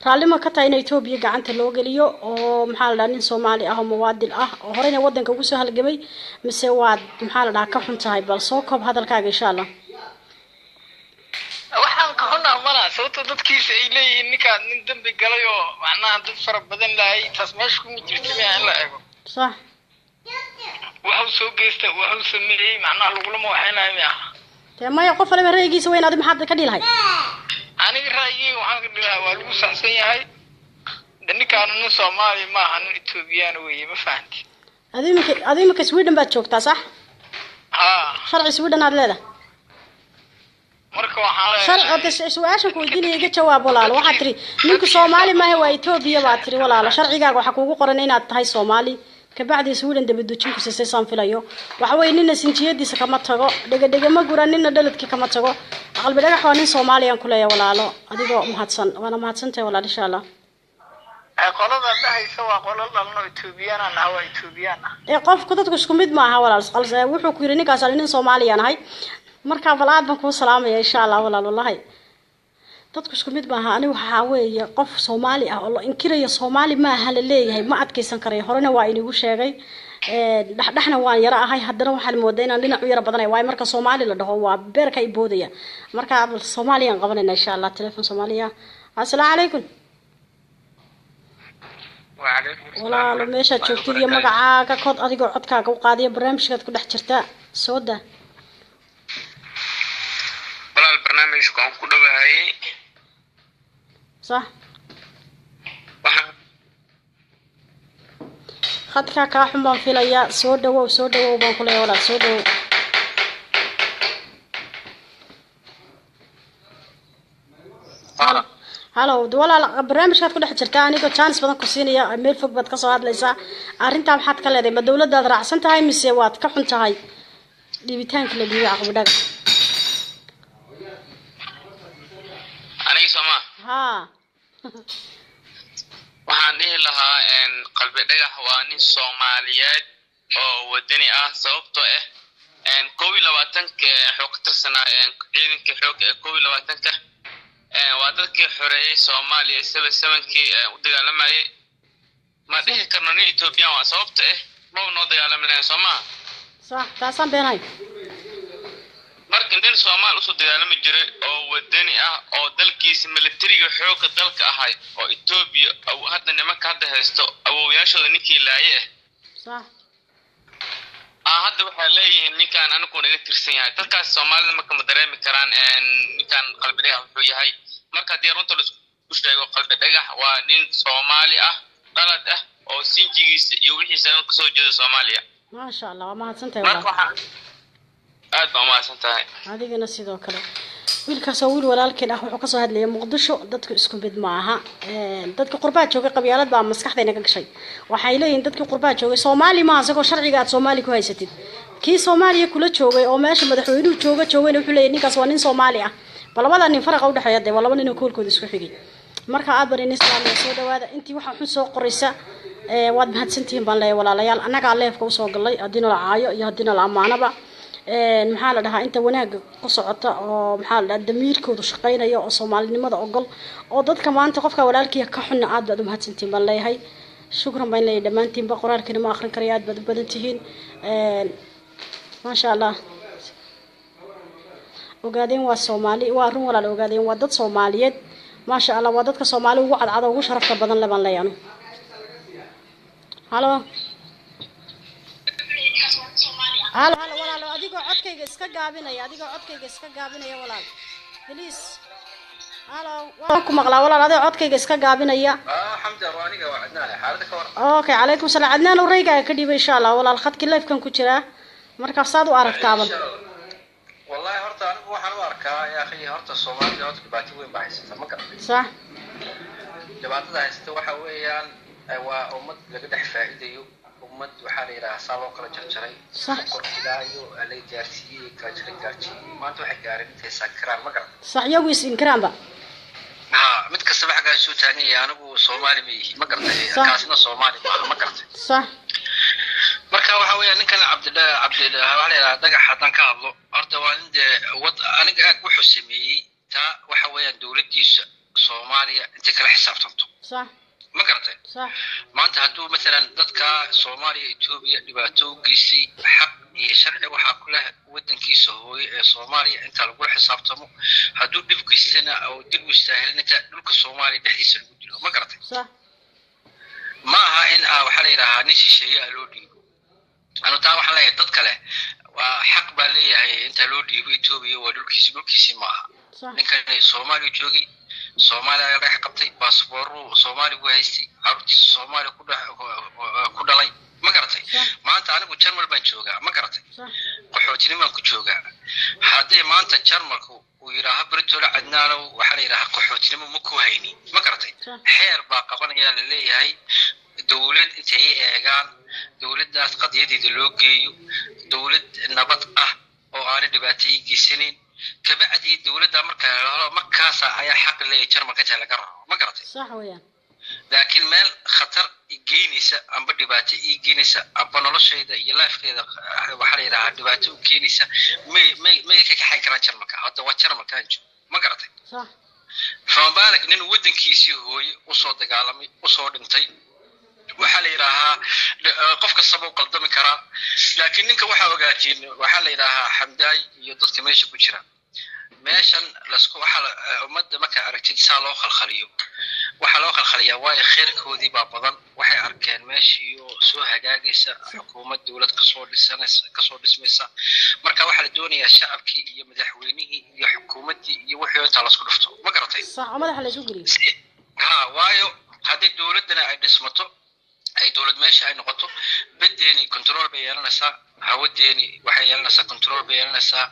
raalli ma ka tahay in Ethiopia gacanta loo geliyo oo maxaa la dhahaa nin Soomaali ah oo muwaadin ah oo horeyna wadanka ugu soo halgamay mise waad maxaa la dhahaa ka xun tahay bal soo koob hadalkaaga insha Allah waxaan ka xunaa mana sababtoo dadkiisa ay leeyihiin ninkaan nin dambi galay oo macnaha dad fara badan lahay taas meesha kuma jirto in la eego صح wuxuu soo geystay wuxuu sameeyay macnaha lagulama waxaynayo miyaa maya qof walba ra'yigiisa weyn aad maxaad ka dhilahay aniga ra'yigayga waxaan ka dhilahay waa lagu saxsan yahay ninkaan nin Soomaali ma aha nin Ethiopian weeye ma fahanti adimka Sweden baad joogtaa sax sharci Sweden aad leedahay marka waxaan sharci su'aasha ku weydiinaya iga jawaab walaal waxa tiri ninku Soomaali ma aha waa Ethiopia baad tiri walaal sharcigaaga waxa kuugu qoran inaad tahay Soomaali kabacdi Sweden dabadujin ku siisay filayo waxa way nina sinjiyadiisa kama tago dhaga ma guran nina dhaladkii kama tago qalbi dhagax waa nin Soomaaliyan ku leeyahay walaalo adigoo mahadsan waana mahadsantahay walaal insha Allah qolada dhahaysa waa qolal dhalno Ethiopian ah waa Ethiopian qofku dadku isku mid ma aha walaal wuxuu ku yiri ninkaas nin Soomaaliyan ahay marka walaal baan ku salaamaya insha Allah walaal wallahi dadku isku mid ma aha anigu waxa weeye qof Soomaali ah oo la inkirayo Soomaali ma aha la leeyahay ma adkeysan karay horena waa inagu sheegay dhaxna waan yara ahay haddana waxaan moodaa inaan dhinac u yara badanay waay marka Soomaali la dhaho waa beerka ay boodaya marka Soomaaliyan qabanayna insha Allah telefoon Soomaaliya assalaamu calaykum wa calaykum walaal meesha joogtid iyo magacaaga kod adigoo codkaaga u qaadiyo barnaamijkaad ku dhex jirta sooda walaal barnaamijku aan ku dhawahay صح خدك كاحم بان فيليا سو دو بان كلي ولا سو دو هلو ولا برنامجك ku dhex jirta aniga chance badan ku siinaya meel fog baad ka soo hadlaysaa arinta maxaad ka leedahay ma dawladdaad raacsan tahay mise waad ka xun tahay dhibitaanka la dhiibay aqbadaga aniga Soomaa waxaan dhihi lahaa qalbi dhagax waa nin Soomaaliyeed oo wadani ah sababtoo ah 22 xogtasana ciidanka xoog ee 22 waa dadkii xoreeyay Soomaaliya 77kii u dagaalamay ma dhihi karno in Ethiopia waa sababtoo ah ma noo dagaalamay Soomaa صح taasan beenay marka nin Soomaali usoo dagaalami jiray oo wadani ah oo dalkiisa militariga xoogga dalka ahay oo Ethiopia hadda nimanka hadda haysto awoowayaashooda ninkii laayay صح hadda waxay leeyihiin ninkan anigu naga tirsan yahay dadkaas Soomaalida marka ma dareemi karaan ninkan qalbi dhagax wuxuu yahay marka hadii runta la isku sheego qalbi dhagax waa nin Soomaali ah dhalad ah oo sinjigiisa iyo wixiisa ka soo jeeda Soomaaliya ma sha Allah waa mahadsantahay walaal aad baa mahadsantahay adigana sidoo kale wiilkaas oo wiil walaalkeen ah wuxuu ka soo hadlayay Muqdisho dadku isku mid ma aha dadka qurbaa jooga qabyaalad baa maskaxdeena ka gashay waxay leeyihiin dadka qurbaa jooga Soomaali ma asagoo sharciga aad Soomaali ku haysatid kii Soomaaliya kula joogay oo meesha madaxweynuhu joogay wuxuu leeyahay ninkaas waa nin Soomaali ah balabada nin faraq u dhaxeeya waa laba nin oo koolkooda isku xigay marka aad baan islaamiga soo dhawaada intii waxa xun soo qoraysa waad mahadsantihiin baan leeyahay walaalayaal anaga leefka u soo galay hadina la caayo iyo hadina la amaanaba maxaa la dhahaa inta wanaaga ku socota oo maxaa la dhahaa damiirkoodu shaqeynaya oo Soomaalinimada ogol oo dadka maanta qofka walaalkiisa ka xun aad baad u mahadsantihiin baan leeyahay shukran baan leeyahay dhamaantiin ba qoraalkina ma akhrin karayo aad baad u badan tihiin ma sha Allah ogaadeen waa Soomaali waa run walaal ogaadeen waa dad Soomaaliyeed ma sha Allah waa dadka Soomaali ugu cadcad ugu sharafta badan leban leeyano halo halo walaal adigoo codkayga iska gaabinaya walaal please halo waan ku maqlaa walaal adigoo codkayga iska gaabinaya xamdan waa aniga waa Adnaan xaaladda ka waran okay calaykum salaam Adnaan oo rayga ka dhibay insha Allah walaal khadki live kan ku jira marka saad u aragtaaban wallahi horta anigu waxaan u arkaa yaa akhi horta Soomaaliya horta dhibaato weyn baa haysata ma garanay صح dhibaatada haysata waxa weeyaan waa ummad laga dhex faa'iidayo ummad waxa la yiraahdaa sabab kala jarjaray صح qorqidaayo alay gaarsiiyay kala jarjaray maanta waxay gaareen intay sakraan ma garanay صح yagu is inkraan ba mid kasta waxa ka soo taagan yahay anigu Soomaali ma yihi ma garanay kaasna Soomaali ma garanay صح marka waxa weeyaan ninkan Cabdillah walaal dhagax hadan ka hadlo horta waa in wad aniga aad wuxuu sameeyay ta waxa weeyaan dawladdiisa Soomaaliya inta kala xisaabtanto صح ma garatay صح maanta hadduu مثلا dadka Soomaaliya Itoobiya dhibaato u geysay xaq iyo sharci waxa ku leh wadankiisa hooyo ee Soomaaliya inta lagu xisaabtamo hadduu dhib geystana oo dib u istaahilin inta dhulka Soomaaliya dhexdiisa lagu dilo ma garatay صح ma aha in waxa la yiraahdaa nin shisheeye loo dhiibo anu taa waxa la yiraahdaa dad kale waa xaq baa leeyahay inta loo dhiibo Itoobiya waa dhulkiisa ma aha ninkan Soomaaliya joogay Soomaaliya laga qabtay baasaboor Soomaaliya ku haystay carruurtiisa Soomaaliya ku dhalay ma garatay maanta anigu Jarmal baan joogaa ma garatay qaxootinimo ku joogaa haddii maanta Jarmalku uu yiraahdo Britoola Cadnaano waxa la yiraahdaa qaxootinimo ma ku hayni ma garatay xeer baa qabanaya la leeyahay dawlad intay eegaan dawladdaas qadiyadeeda loo geeyo dawlad nabad ah oo aan dhibaato geysanin kabacdi dawladda markaas ayaa xaq leeyahay Jarmalka inta laga rabo ma garatay صح ويان لكن مال خطر جينيسا أم بدباتي جينيسا أم بنولشيدا يلاف كذا وحالي راح دباتي وجينيسا ما يكك حنكران شرمكا هذا وشرمكا إنجو ما قرأتي صح فما بالك إن ودن كيسي هو وصوت قالمي وصوت انتي وحالي راها قفك الصبو قلدم كرا لكن إنك وحاوقاتين وحالي راها حمداي يضطك ماشي كشرا meeshan lasku waxa umada marka aragtid saa loo khalkhaliyo waxa loo khalkhaliyaa waa khayrkoodii baa badan waxay arkeen meeshii oo soo hagaagaysa xukuumad dawlad ka soo dhismaysa marka waxa la doonayaa shacabkii iyo madaxweynihii iyo xukuumadii iyo wixii inta la isku dhufto ma garatay صح madaxa la isku geliyo waayo hadii dawladana ay dhismato ay dawlad meesha ay noqoto badeeni control bay yeelanaysaa hawadeeni waxay yeelanaysaa control bay yeelanaysaa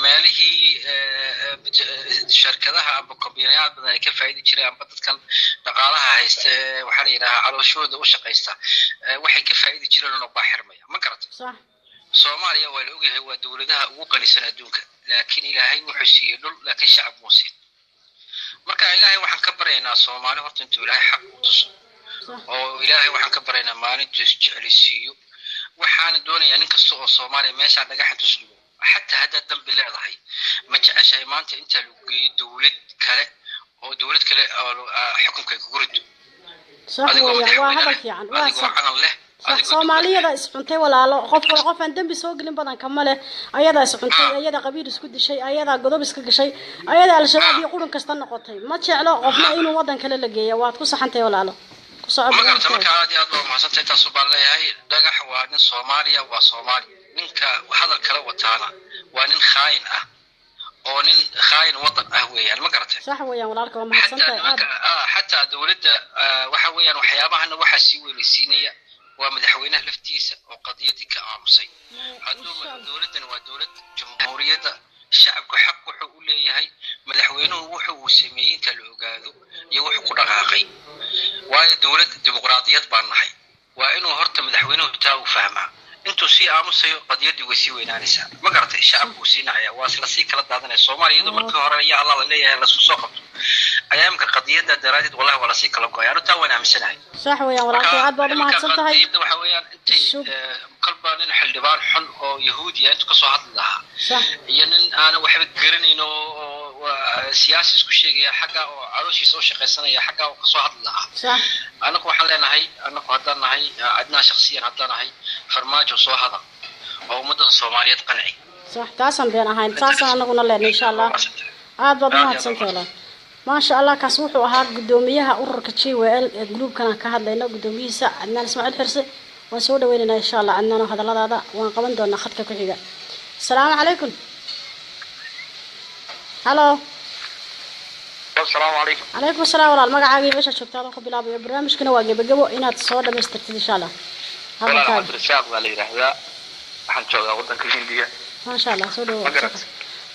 meelihii shirkadaha amba kompaniyada badan ay ka faa'iidi jireen amba dadkan dhaqaalaha haysta waxa la yiraahdaa calooshooda u shaqeysta waxay ka faa'iidi jireen oo baaxirmaya ma garatay صح Soomaaliya waa la ogahay waa dawladaha ugu qanisan adduunka laakiin Ilaahay wuxuu siiyay dhul laakiin shacab muusin marka Ilaahay waxaan ka baryaynaa Soomaali horta intuu Ilaahay xaq u tuso oo Ilaahay waxaan ka baryaynaa maalinta jeclisiyo waxaan doonayaa nin kasta oo Soomaaliya meesha dhagax tusiyo حتى هذا الدم بلادهاي ما جعش هي مانت أنت دولة كلا أو دولة كلا أو حكم كيكورد صح وهذا في عن صح Soomaaliya isxuntay walaalo qof aan dambi soo galin badan kamale ayada isxuntay ayada qabiil isku dishay ayada godob iska gashay ayada al-shabaab iyo qurun kasta noqotay ma jeclo qofna inuu wadan kale la geeyo waad ku saxantay walaalo ku socod marka aad iyo aad waa mahadsantahay taas baa leeyahay dhagax waa nin Soomaaliya waa Soomaali ninka hadal kala wataana waa nin khaain ah oo nin khaain wadan ah weeyaan ma garatay صح weeyaan walaalka waa mahadsantahay حتى dawladda waxa weeyaan waxyaabahan waxa si weynaysiinaya ومدحوينه لفتيسة وقضيتي كأمسي هذو دولتنا ودولة جمهورية الشعب حق وحقول لي هاي مدحوينه وحو سمين كالعقادو يوحو قرقاقي وهي دولة ديمقراطيات بانهاي وإنه هرت مدحوينه تاو فهمها انتو سي امسي قضيتي وسيوينا نساء ما قرأت الشعب وسينا عيا واصل سي كلا دادنا الصومالي يدو مركو هريا الله ليه لسو سوقت أيام كقضية دراسة والله ولا سيك لو قاير تاونا مسناي صح ويا وراك عاد بعد ما حصلتها هاي يبدأ وحويان أنت قلبان حل دبار حل أو يهودي أنت قصوات لها صح يعني أنا وحب قرني إنه سياسي سكو شيء يا حاجة أو عروسي سو شيء سنة يا حاجة وقصوات لها صح أنا كو حلنا هاي أنا كو هدنا هاي عندنا شخصيا هدنا هاي فرماج وصو هذا أو مدن الصومالية قنعي صح تاسم بين هاي تاسم أنا قلنا لنا إن شاء الله عاد بعد ما حصلتها ما شاء الله كسوح وهاد قدوميها أورك شيء وقال جروب كان كهاد لنا قدوميه عندنا نسمع الحرس ونسوي ويننا إن شاء الله عندنا هذا هذا ونقبل دون خدك كحيجا السلام عليكم هلا السلام عليكم عليكم السلام ورحمة الله عاقي بيش شفت هذا قبل أبي برنامج كنا واجب جوا إنها تصور مسترت إن شاء الله هذا كان الرسالة ولا هذا حنشوفه غدا كهندية ما شاء الله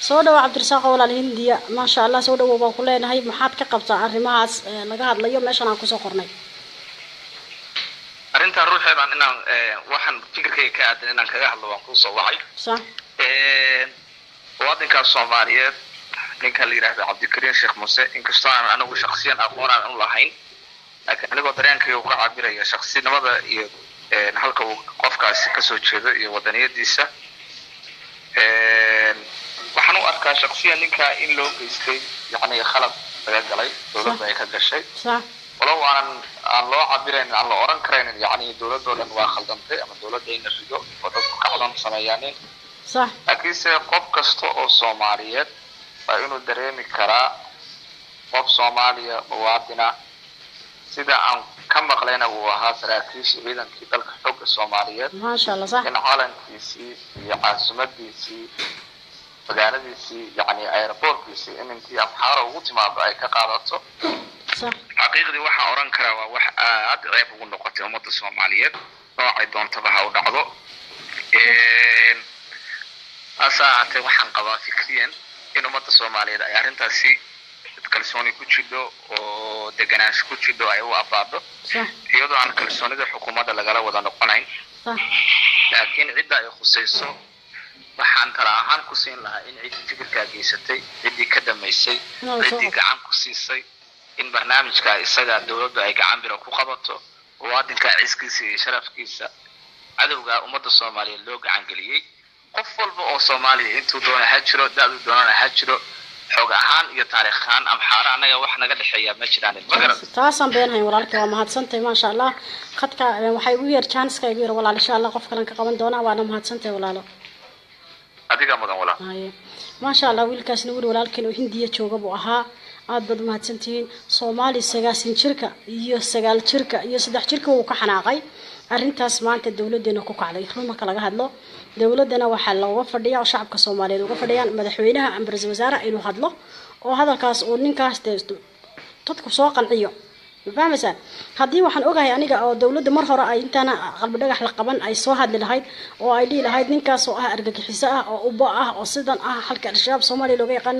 soo dhaw Cabdirasaaq walaal Hindiya ma sha Allah soo dhaw baan ku leenahay maxaad ka qabtaa arrimahaas laga hadlayo meeshan aan ku soo qornay arinta ruuxeeda inaan waxaan fikirkayga ka aadan inaan kaga hadlo waan ku soo wacay صح wadanka Soomaaliyeed ninka la yiraahdo Cabdikariin Sheekh Muuse inkastoo aan anigu shakhsiyan aqoon aan u lahayn laakiin anigoo dareenkayga ka cabiraya shakhsiyanimada iyo halka uu qofkaasi ka soo jeedo iyo wadaniyadiisa waxaan u arkaa shakhsiyan ninka in loo geystay yani khalad laga galay dowladda ay ka gashay صح walow aan loo cabirayn aan la oran karayn yani dowladda oo dhan waa khaldantay ama dowladda in la rido oo dadku kacdan sameeyaan صح laakiinse qof kasta oo Soomaaliyeed waa inuu dareemi karaa qof Soomaaliya muwaadina sida aan ka maqlayna uu ahaa saraakiisha ciidankii dalka xogga Soomaaliyeed ما شاء الله صح in calankiisii iyo caasimadiisii magaaladiisii yani airportkiisii in intii afxaara ugu timaado ay ka qaadato صح xaqiiqdii waxaan oran karaa waa wax aad ceeb ugu noqotay ummadda Soomaaliyeed noocay doontaba ha u dhacdo asaate waxaan qabaa fikriyan in ummadda Soomaaliyeed ay arrintaasi kalsooni ku jidho oo deganaansho ku jidho ay u abaado صح iyadoo aan kalsoonida xukuumadda lagala wada noqonayn صح laakiin cidda ay khusayso waxaan tala ahaan ku siin lahaa in ciddii fikirkaa geysatay ciddii ka damaysay ciddii gacan ku siisay in barnaamijka isaga dowladdu ay gacan biro ku qabato muwaadinka ciskiisa iyo sharafkiisa cadowga ummadda Soomaaliyeed loo gacan geliyay qof walba oo Soomaaliya intuu doona ha jiro dad doonana ha jiro xog ahaan iyo taariikh ahaan amxaara anaga wax naga dhaxeeya ma jiraan magaran taasan beenahay walaalka waa mahadsantahay ma sha Allah khadka waxay ugu yar chance-ka ugu yar walaal insha Allah qof kale ka qaban doona waana mahadsantahay walaalo adiga mudan walaal ما شاء الله wiilkaasna wali walaalkeen oo Hindiya jooga buu ahaa aad bad mahadsantiin Soomaali 9 jirka iyo 9 jirka iyo 3 jirka uu ka xanaaqay arintaas maanta dawladeena ku kacday marka laga hadlo dawladana waxa looga fadhiyaa shacabka Soomaaliyeed uga fadhiyaan madaxweynaha ama ra'iisul wasaaraha inuu hadlo oo hadalkaas oo ninkaas dadku soo qanciyo fahmaysan hadii waxaan ogahay aniga oo dawladda mar hore ay intaana qalbi dhagax la qaban ay soo hadli lahayd oo ay dhigi lahayd ninkaas oo ah argagixiso ah oo uba ah oo sidan ah halka shabaab Soomaaliya looga yaqaan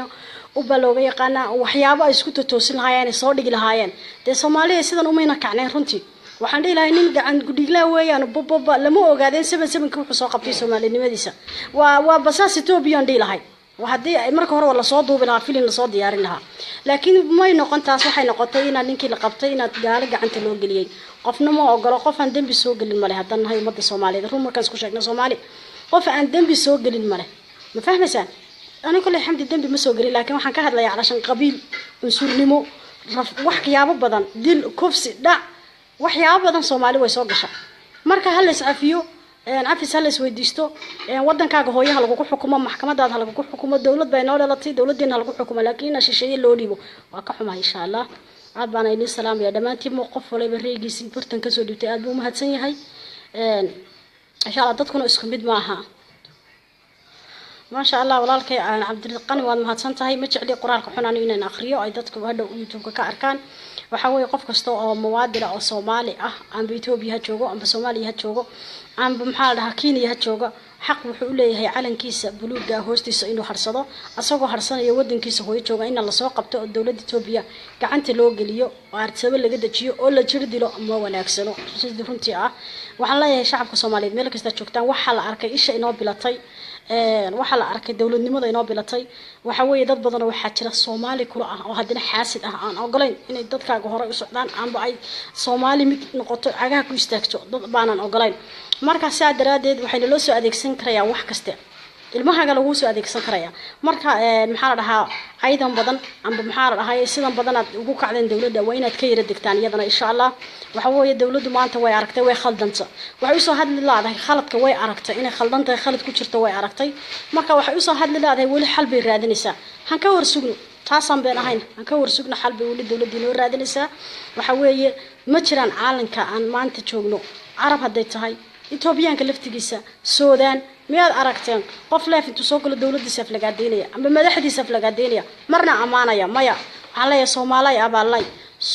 uba looga yaqaan waxyaabo ay isku toosin lahaayeen soo dhigi lahaayeen de Soomaaliya sidan uma ina kacneen runtii waxaan dhihi lahayn nin gacan gudhigla weeyaan bobba lama ogaadeen 7 wuxuu soo qabtay Soomaalinimadiisa waa basaas Ethiopia dhihi lahayd وهذه مركه هو ولا صوت وبلا فيلم صوت ديار لها لكن ما ينقن تاسو حي نقطينا نينكي لقبتينا قال غعنت لو غليي قفنا ما اوغلو قف ان دنبي سو غلين مله هدان هي مد Soomaaliyeed run markaan isku sheegno Soomaali qof aan dambi soo galin male ma fahmaysan ana kulli xamdi dambi ma soo galin laakiin waxaan ka hadlayaa calashan qabiil unsurnimo wax qiyaabo badan dil kufsi dhac waxyaabo badan Soomaali way soo gashaa marka hal iscafiyo عفيس هلا سويديستو ودنكاga hooyaha lagu xukumo maxkamadaada lagu xukumo dawlad bay noo dhalatay dawladdeena lagu xukumo laakiin shisheeye loo dhiibo waa ka xumaa insha Allah aad baan idin salaam ya dhamaantii qof walba reegiisi bartan ka soo dhibtay aad buu mahadsan yahay insha Allah dadkuna isku mid ma aha ما شاء الله walaalkay aan Cabdilqani waad mahadsan tahay ma jecli qoraalka xunaan inaan akhriyo ay dadku hadda YouTube ka arkaan waxa way qof kasto oo muwaadin oo Soomaali ah aan Ethiopia joogo ama Soomaaliya joogo aan maxaa la Kenya joogo xaq wuxuu u leeyahay calankiisa buluuga hoostiisa inuu harsado asagoo harsanayo wadankiisa hooyo jooga in la soo qabto dawladda Ethiopia gacanta loo geliyo arsaba laga dajiyo oo la jir dilo ma wanaagsano sidii runtii ah waxaan leeyahay shacabka Soomaaliyeed meel kasta joogtaan waxa la arkay isha inoo bilatay waxa la arkay dawladnimada inoo bilatay waxa weeye dad badan oo waxa jira Soomaali kula ah oo hadina xaasid ah aan ogolayn inay dadkaaga hore u socdaan aanba ay Soomaali mid noqoto cagaha ku istaagto dad baanan ogolayn marka saa daraadeed waxay loo soo adeegsan karaya wax kasta ilmahaga lagu soo adeegsan karaya marka maxaa la dhahaa aydan badan amba maxaa la dhahaa sidan badan aad ugu kacdeen dawladda waa inaad ka yara degtaan iyadana insha Allah waxa weeye dawladdu maanta way aragtay way khaldanta waxay u soo hadli laadahay khaladka way aragtay inay khaldanta khalad ku jirto way aragtay marka waxay u soo hadli laadahay wali xal bay raadinaysaa han ka warsugno taasan been ahayn han ka warsugno xal bay wali dawladdu inoo raadinaysaa waxa weeye ma jiraan caalanka aan maanta joogno arab haday tahay Ethiopiaanka laftigiisa Suudaan miyaad aragteen qof leef intuu soo galo dawladdiisa aflagaadeynaya ama madaxdiisa aflagaadeynaya marna amaanaya maya waxaan leeyahay Soomaaliya abaalay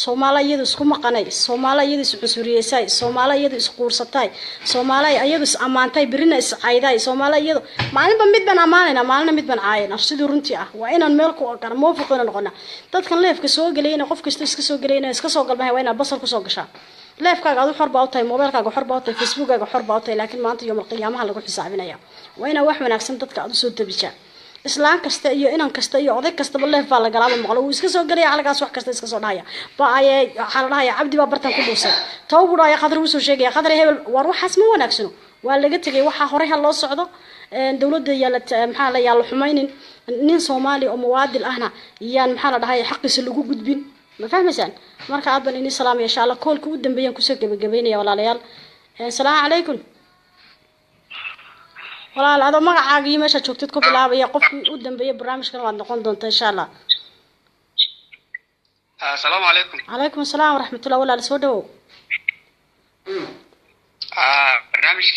Soomaaliyeed isku maqanay Soomaaliyeed isku cusuriyeysay Soomaaliyeed isku quursatay Soomaaliyeed is amaantay birina is cayday Soomaaliyeed maalinba mid ban amaanayna maalina mid ban caayana sidoo runtii ah waa inaan meel ku ogaan moofiqina noqona dadkan leefka soo galayna qof kasta iska soo galayna iska soo galbay waa inaan basal ku soo gashaa leefkaaga aad xor baa u tahay mobilkaaga xor baa u tahay facebookkaaga xor baa u tahay laakiin maanta yawmal qiyaamaha lagu xisaabinaya waa inaan wax wanaagsan dadka aad u soo tabijaa islaan kasta iyo inan kasta iyo oday kasta leef baa la galaaba maqlo uu iska soo galay halkaas wax kasta iska soo dhahaya ba ay xal dhahaya Cabdi baa bartan ku dhuusay tawbur ay qadar u soo sheegay qadar hebel war waxaas ma wanaagsano waa laga tagay waxa hore ha loo socdo dawladda yaala maxaa la yaala xumaynin nin Soomaali oo muwaadil ahna iyaan maxaa la dhahay xaqiisa lagu gudbin ma fahmaysaan marka aad baan idin salaamay insha Allah koolka u dambeeyaan kusoo gabagabeynaya walaalayaal assalaamu calaykum walaal adoo magacaaga iyo meesha joogtid ku bilaabaya qofkii u dambeeyay barnaamijkan waad noqon doontaa insha Allah السلام عليكم. عليكم السلام ورحمة الله ولا لسودو. برنامجك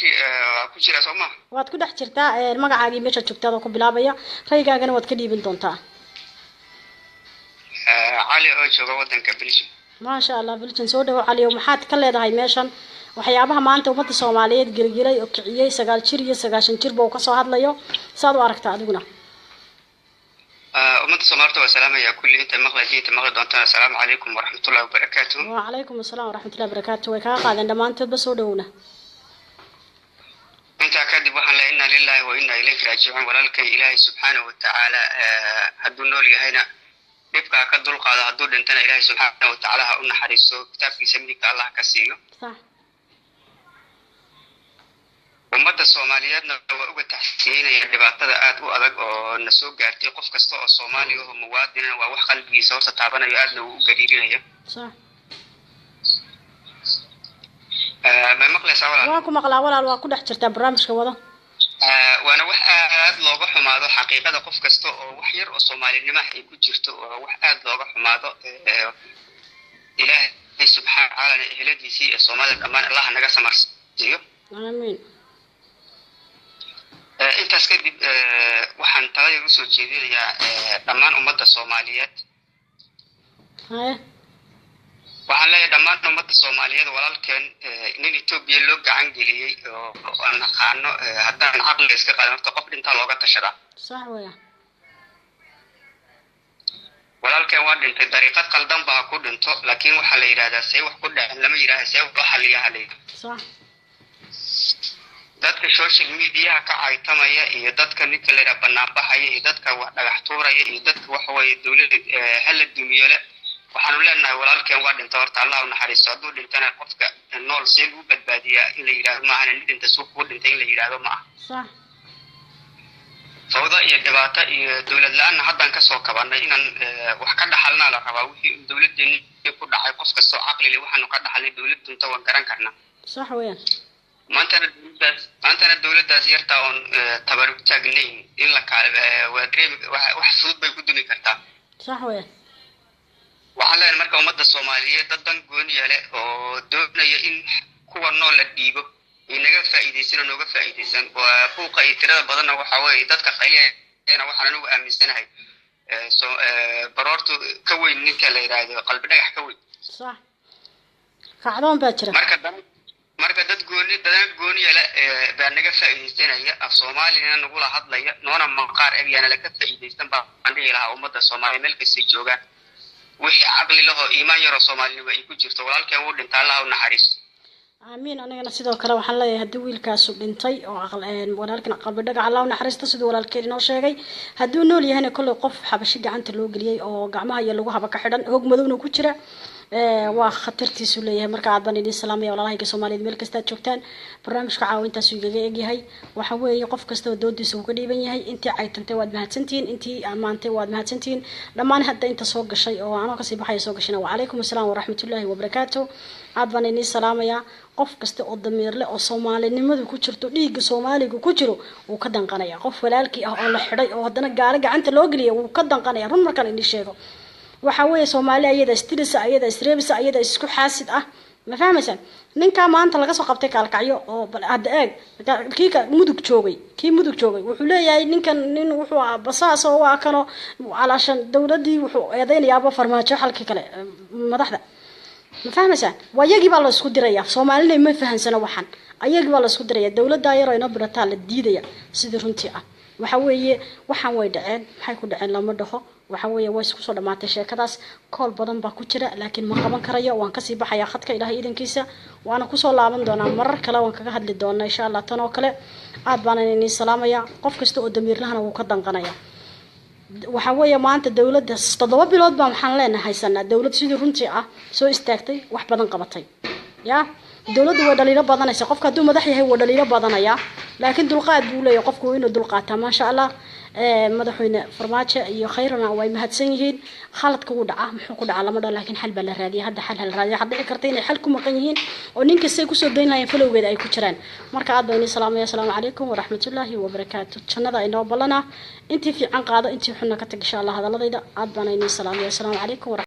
كوجرا سوما. واد كده حجرتا المقعد ميشا شفتها ذوق بلابيا رأيك أنا واد كدي بنتونتا. علي أوجه وطن كبلش. ما شاء الله بلشن سودو علي ومحات كله ده هاي ميشان وحيابها ما أنت ومت الصوماليات جرجيري أوكيي سجال شيري سجاشن شير بوقصو هذا ليو صادوا أركتا أدونا. أمد الصومالية والسلام يا كل أنت مغلى مغلى دونتنا السلام عليكم ورحمة الله وبركاته. وعليكم السلام ورحمة الله وبركاته وكاقا عندما أنت بسودونا. أنت أكاد وحنا إنا لله وإنا إليه راجعون ولكن إلهي سبحانه وتعالى هدون نولي هنا يبقى أكاد القاضي هدون أنتنا إلهي سبحانه وتعالى هؤلاء حريصه كتاب في سميك الله كسيه. صح. ummadda Soomaaliyeedna waa uga taxsiinaya dhibaatada aad u adag oo na soo gaartay qof kasta oo Soomaali ah oo muwaadin ah waa wax qalbigiisa hoos taabanayo aadna uu gariirinayo صح ma maqlaysaa walaal waa ku maqlaa walaal waa ku dhex jirtaa barnaamijka wada waana wax aad looga xumaado xaqiiqada qof kasta oo wax yar oo Soomaalinimo ay ku jirto oo wax aad looga xumaado Ilaahay subhanahu wa ta'ala eheladiisii ee Soomaalida dhamaan Allah naga samarsiiyo amiin intaas kadib waxaan talada u soo jeedinayaa dhammaan ummadda Soomaaliyeed waxaan leeyahay dhammaan ummadda Soomaaliyeed walaalkeen in Itoobiya loo gacan geliyay oo aan aqaano haddaan caqli iska qaadan qof dhinta looga tashada صح weeyaa walaalkeen waa dhintay dariiqad qaldan baa ku dhinto laakiin waxa la yiraahdaa say wax ku dhacay lama yiraahdo say wax xalliya halay صح dadka social media ka caytamaya iyo dadka ninka la yiraahdo banaanbaxaya iyo dadka wax dhagax tuuraya iyo dadka wax way dawladda hal duumiyada waxaanu leenahay walaalkeen waa dhintay horta Allah u naxariisto haduu dhintana qofka nool si uu badbaadiya in la yiraahdo ma ahan dhinta suuq ku dhintay in la yiraahdo ma صح fawda iyo dhibaato iyo dawlad la'aan haddaan ka soo kabanay inaan wax ka dhaxalna la rabaa wixii dawladdeena ku dhacay qof kasta oo caqli leh waxaanu ka dhaxalnay dawladdu inta waan garan karnaa صح weeyaan maantana dawladdaas yarta oo tabar u taagnayn in la kale waa dream wax fudud bay ku dumi kartaa صح weeyaan waxaan leenahay marka ummadda Soomaaliyeed dad gooniya leh oo doonaya in kuwa nool la dhiibo inaga faa'iideysan nooga faa'iideysan waa buuqa iyo tirada badan waxa weeye dadka qayliyeena waxaan anigu aaminsanahay baroortu ka weyn ninka la yiraahdo qalbi dhagax ka weyn صح kacdoon baa jira marka dad gooniya leh baa naga faa'iideysanaya af Soomaaliyeena nagu la hadlaya noona maqaar ayana la ka faa'iideysan baa andii laha ummadda Soomaaliyeed meel kasta joogaan wixii aqli leh oo iimaan yar oo Soomaaliyeed ay ku jirto walaalkeen uu dhintay Allah u naxariisto amiin anagana sidoo kale waxaan leeyahay hadii wiilkaas uu dhintay oo walaalkan qalbi dhagax Allah u naxariisto sidoo walaalkeen inoo sheegay haduu nool yahay kullu qof xabashi gacanta loo galiyay oo gacmaha iyo lagu haba ka xidhan hoog madowna ku jira waa khatartiisu leeyahay marka aad baan idin salaamay walaalahayga Soomaaliyeed meel kasta joogtaan barnaamijka caawintaas uu igaga eegyahay waxa weeye qof kasta oo doodiisa uu ka dhiiban yahay intii ay tantay waad mahadsantiin intii amaantay waad mahadsantiin dhammaan hadda inta soo gashay oo aan ka sii baxay soo gashina wa calaykum asalaam waraxmatullaahi wabarakaatuh aad baan idin salaamaya qof kasta oo damiir leh oo Soomaalinimadu ku jirto dhiigga Soomaaliga ku jiro uu ka danqanaya qof walaalkii ah oo la xidhay oo haddana gaari gacanta loo galiyay uu ka danqanaya run markaan idin sheego waxa weeye Soomaaliya ayada istirisa ayada isreebisa ayada isku xaasid ah ma fahmaysan ninka maanta laga soo qabtay kaalkacyo oo hadda eeg kii mudug joogay wuxuu leeyahay ninkan nin wuxuu basaas oo waa kano calaashan dawladii wuxuu eedeynayaa farmaajo halkii kale madaxda ma fahmaysan wayagii baa la isku diraya Soomaalina ma fahansana waxan ayagii baa la isku diraya dawladda yar oo ina birataa la diidaya sidii runtii ah waxa weeye waxaan way dhaceen maxay ku dhaceen lama dhaho waxa weeye way isku soo dhamaatay sheekadaas kool badan baa ku jira laakiin ma qaban karayo waan ka sii baxayaa khadka Ilaahay idankiisa waana ku soo laaban doonaa marar kale waan kaga hadli doonaa insha Allah tan oo kale aad baan idin salaamaya qof kasta oo damiir lahana wuu ka danqanaya waxa weeye maanta dawladda 7 bilood baan waxaan leenahay haysanaa dawlad sidii runtii ah soo istaagtay wax badan qabatay ya dawladdu way dhaliilo badanaysa qofka hadduu madax yahay waa dhaliilo badanaya laakiin dulqaad buu leeyahay qofku inuu dulqaataa maasha Allah madaxweyne farmaajo iyo khayrana way mahadsan yihiin khaladka uu dhaca muxuu ku dhaca lama dhaw laakiin xal baa la raadiyaa hadda xal la raadiyaa hadda dhici karta inay xal ku maqan yihiin oo ninka say ku soo dayn lahayn falowgeeda ay ku jiraan marka aad baan salaamay assalaamu calaykum waraxmatullaahi wabarakaatuh jannada inoo balana intii fiican qaado intii xunna ka tag insha Allah hadaladayda aad baan salaamay assalaamu calaykum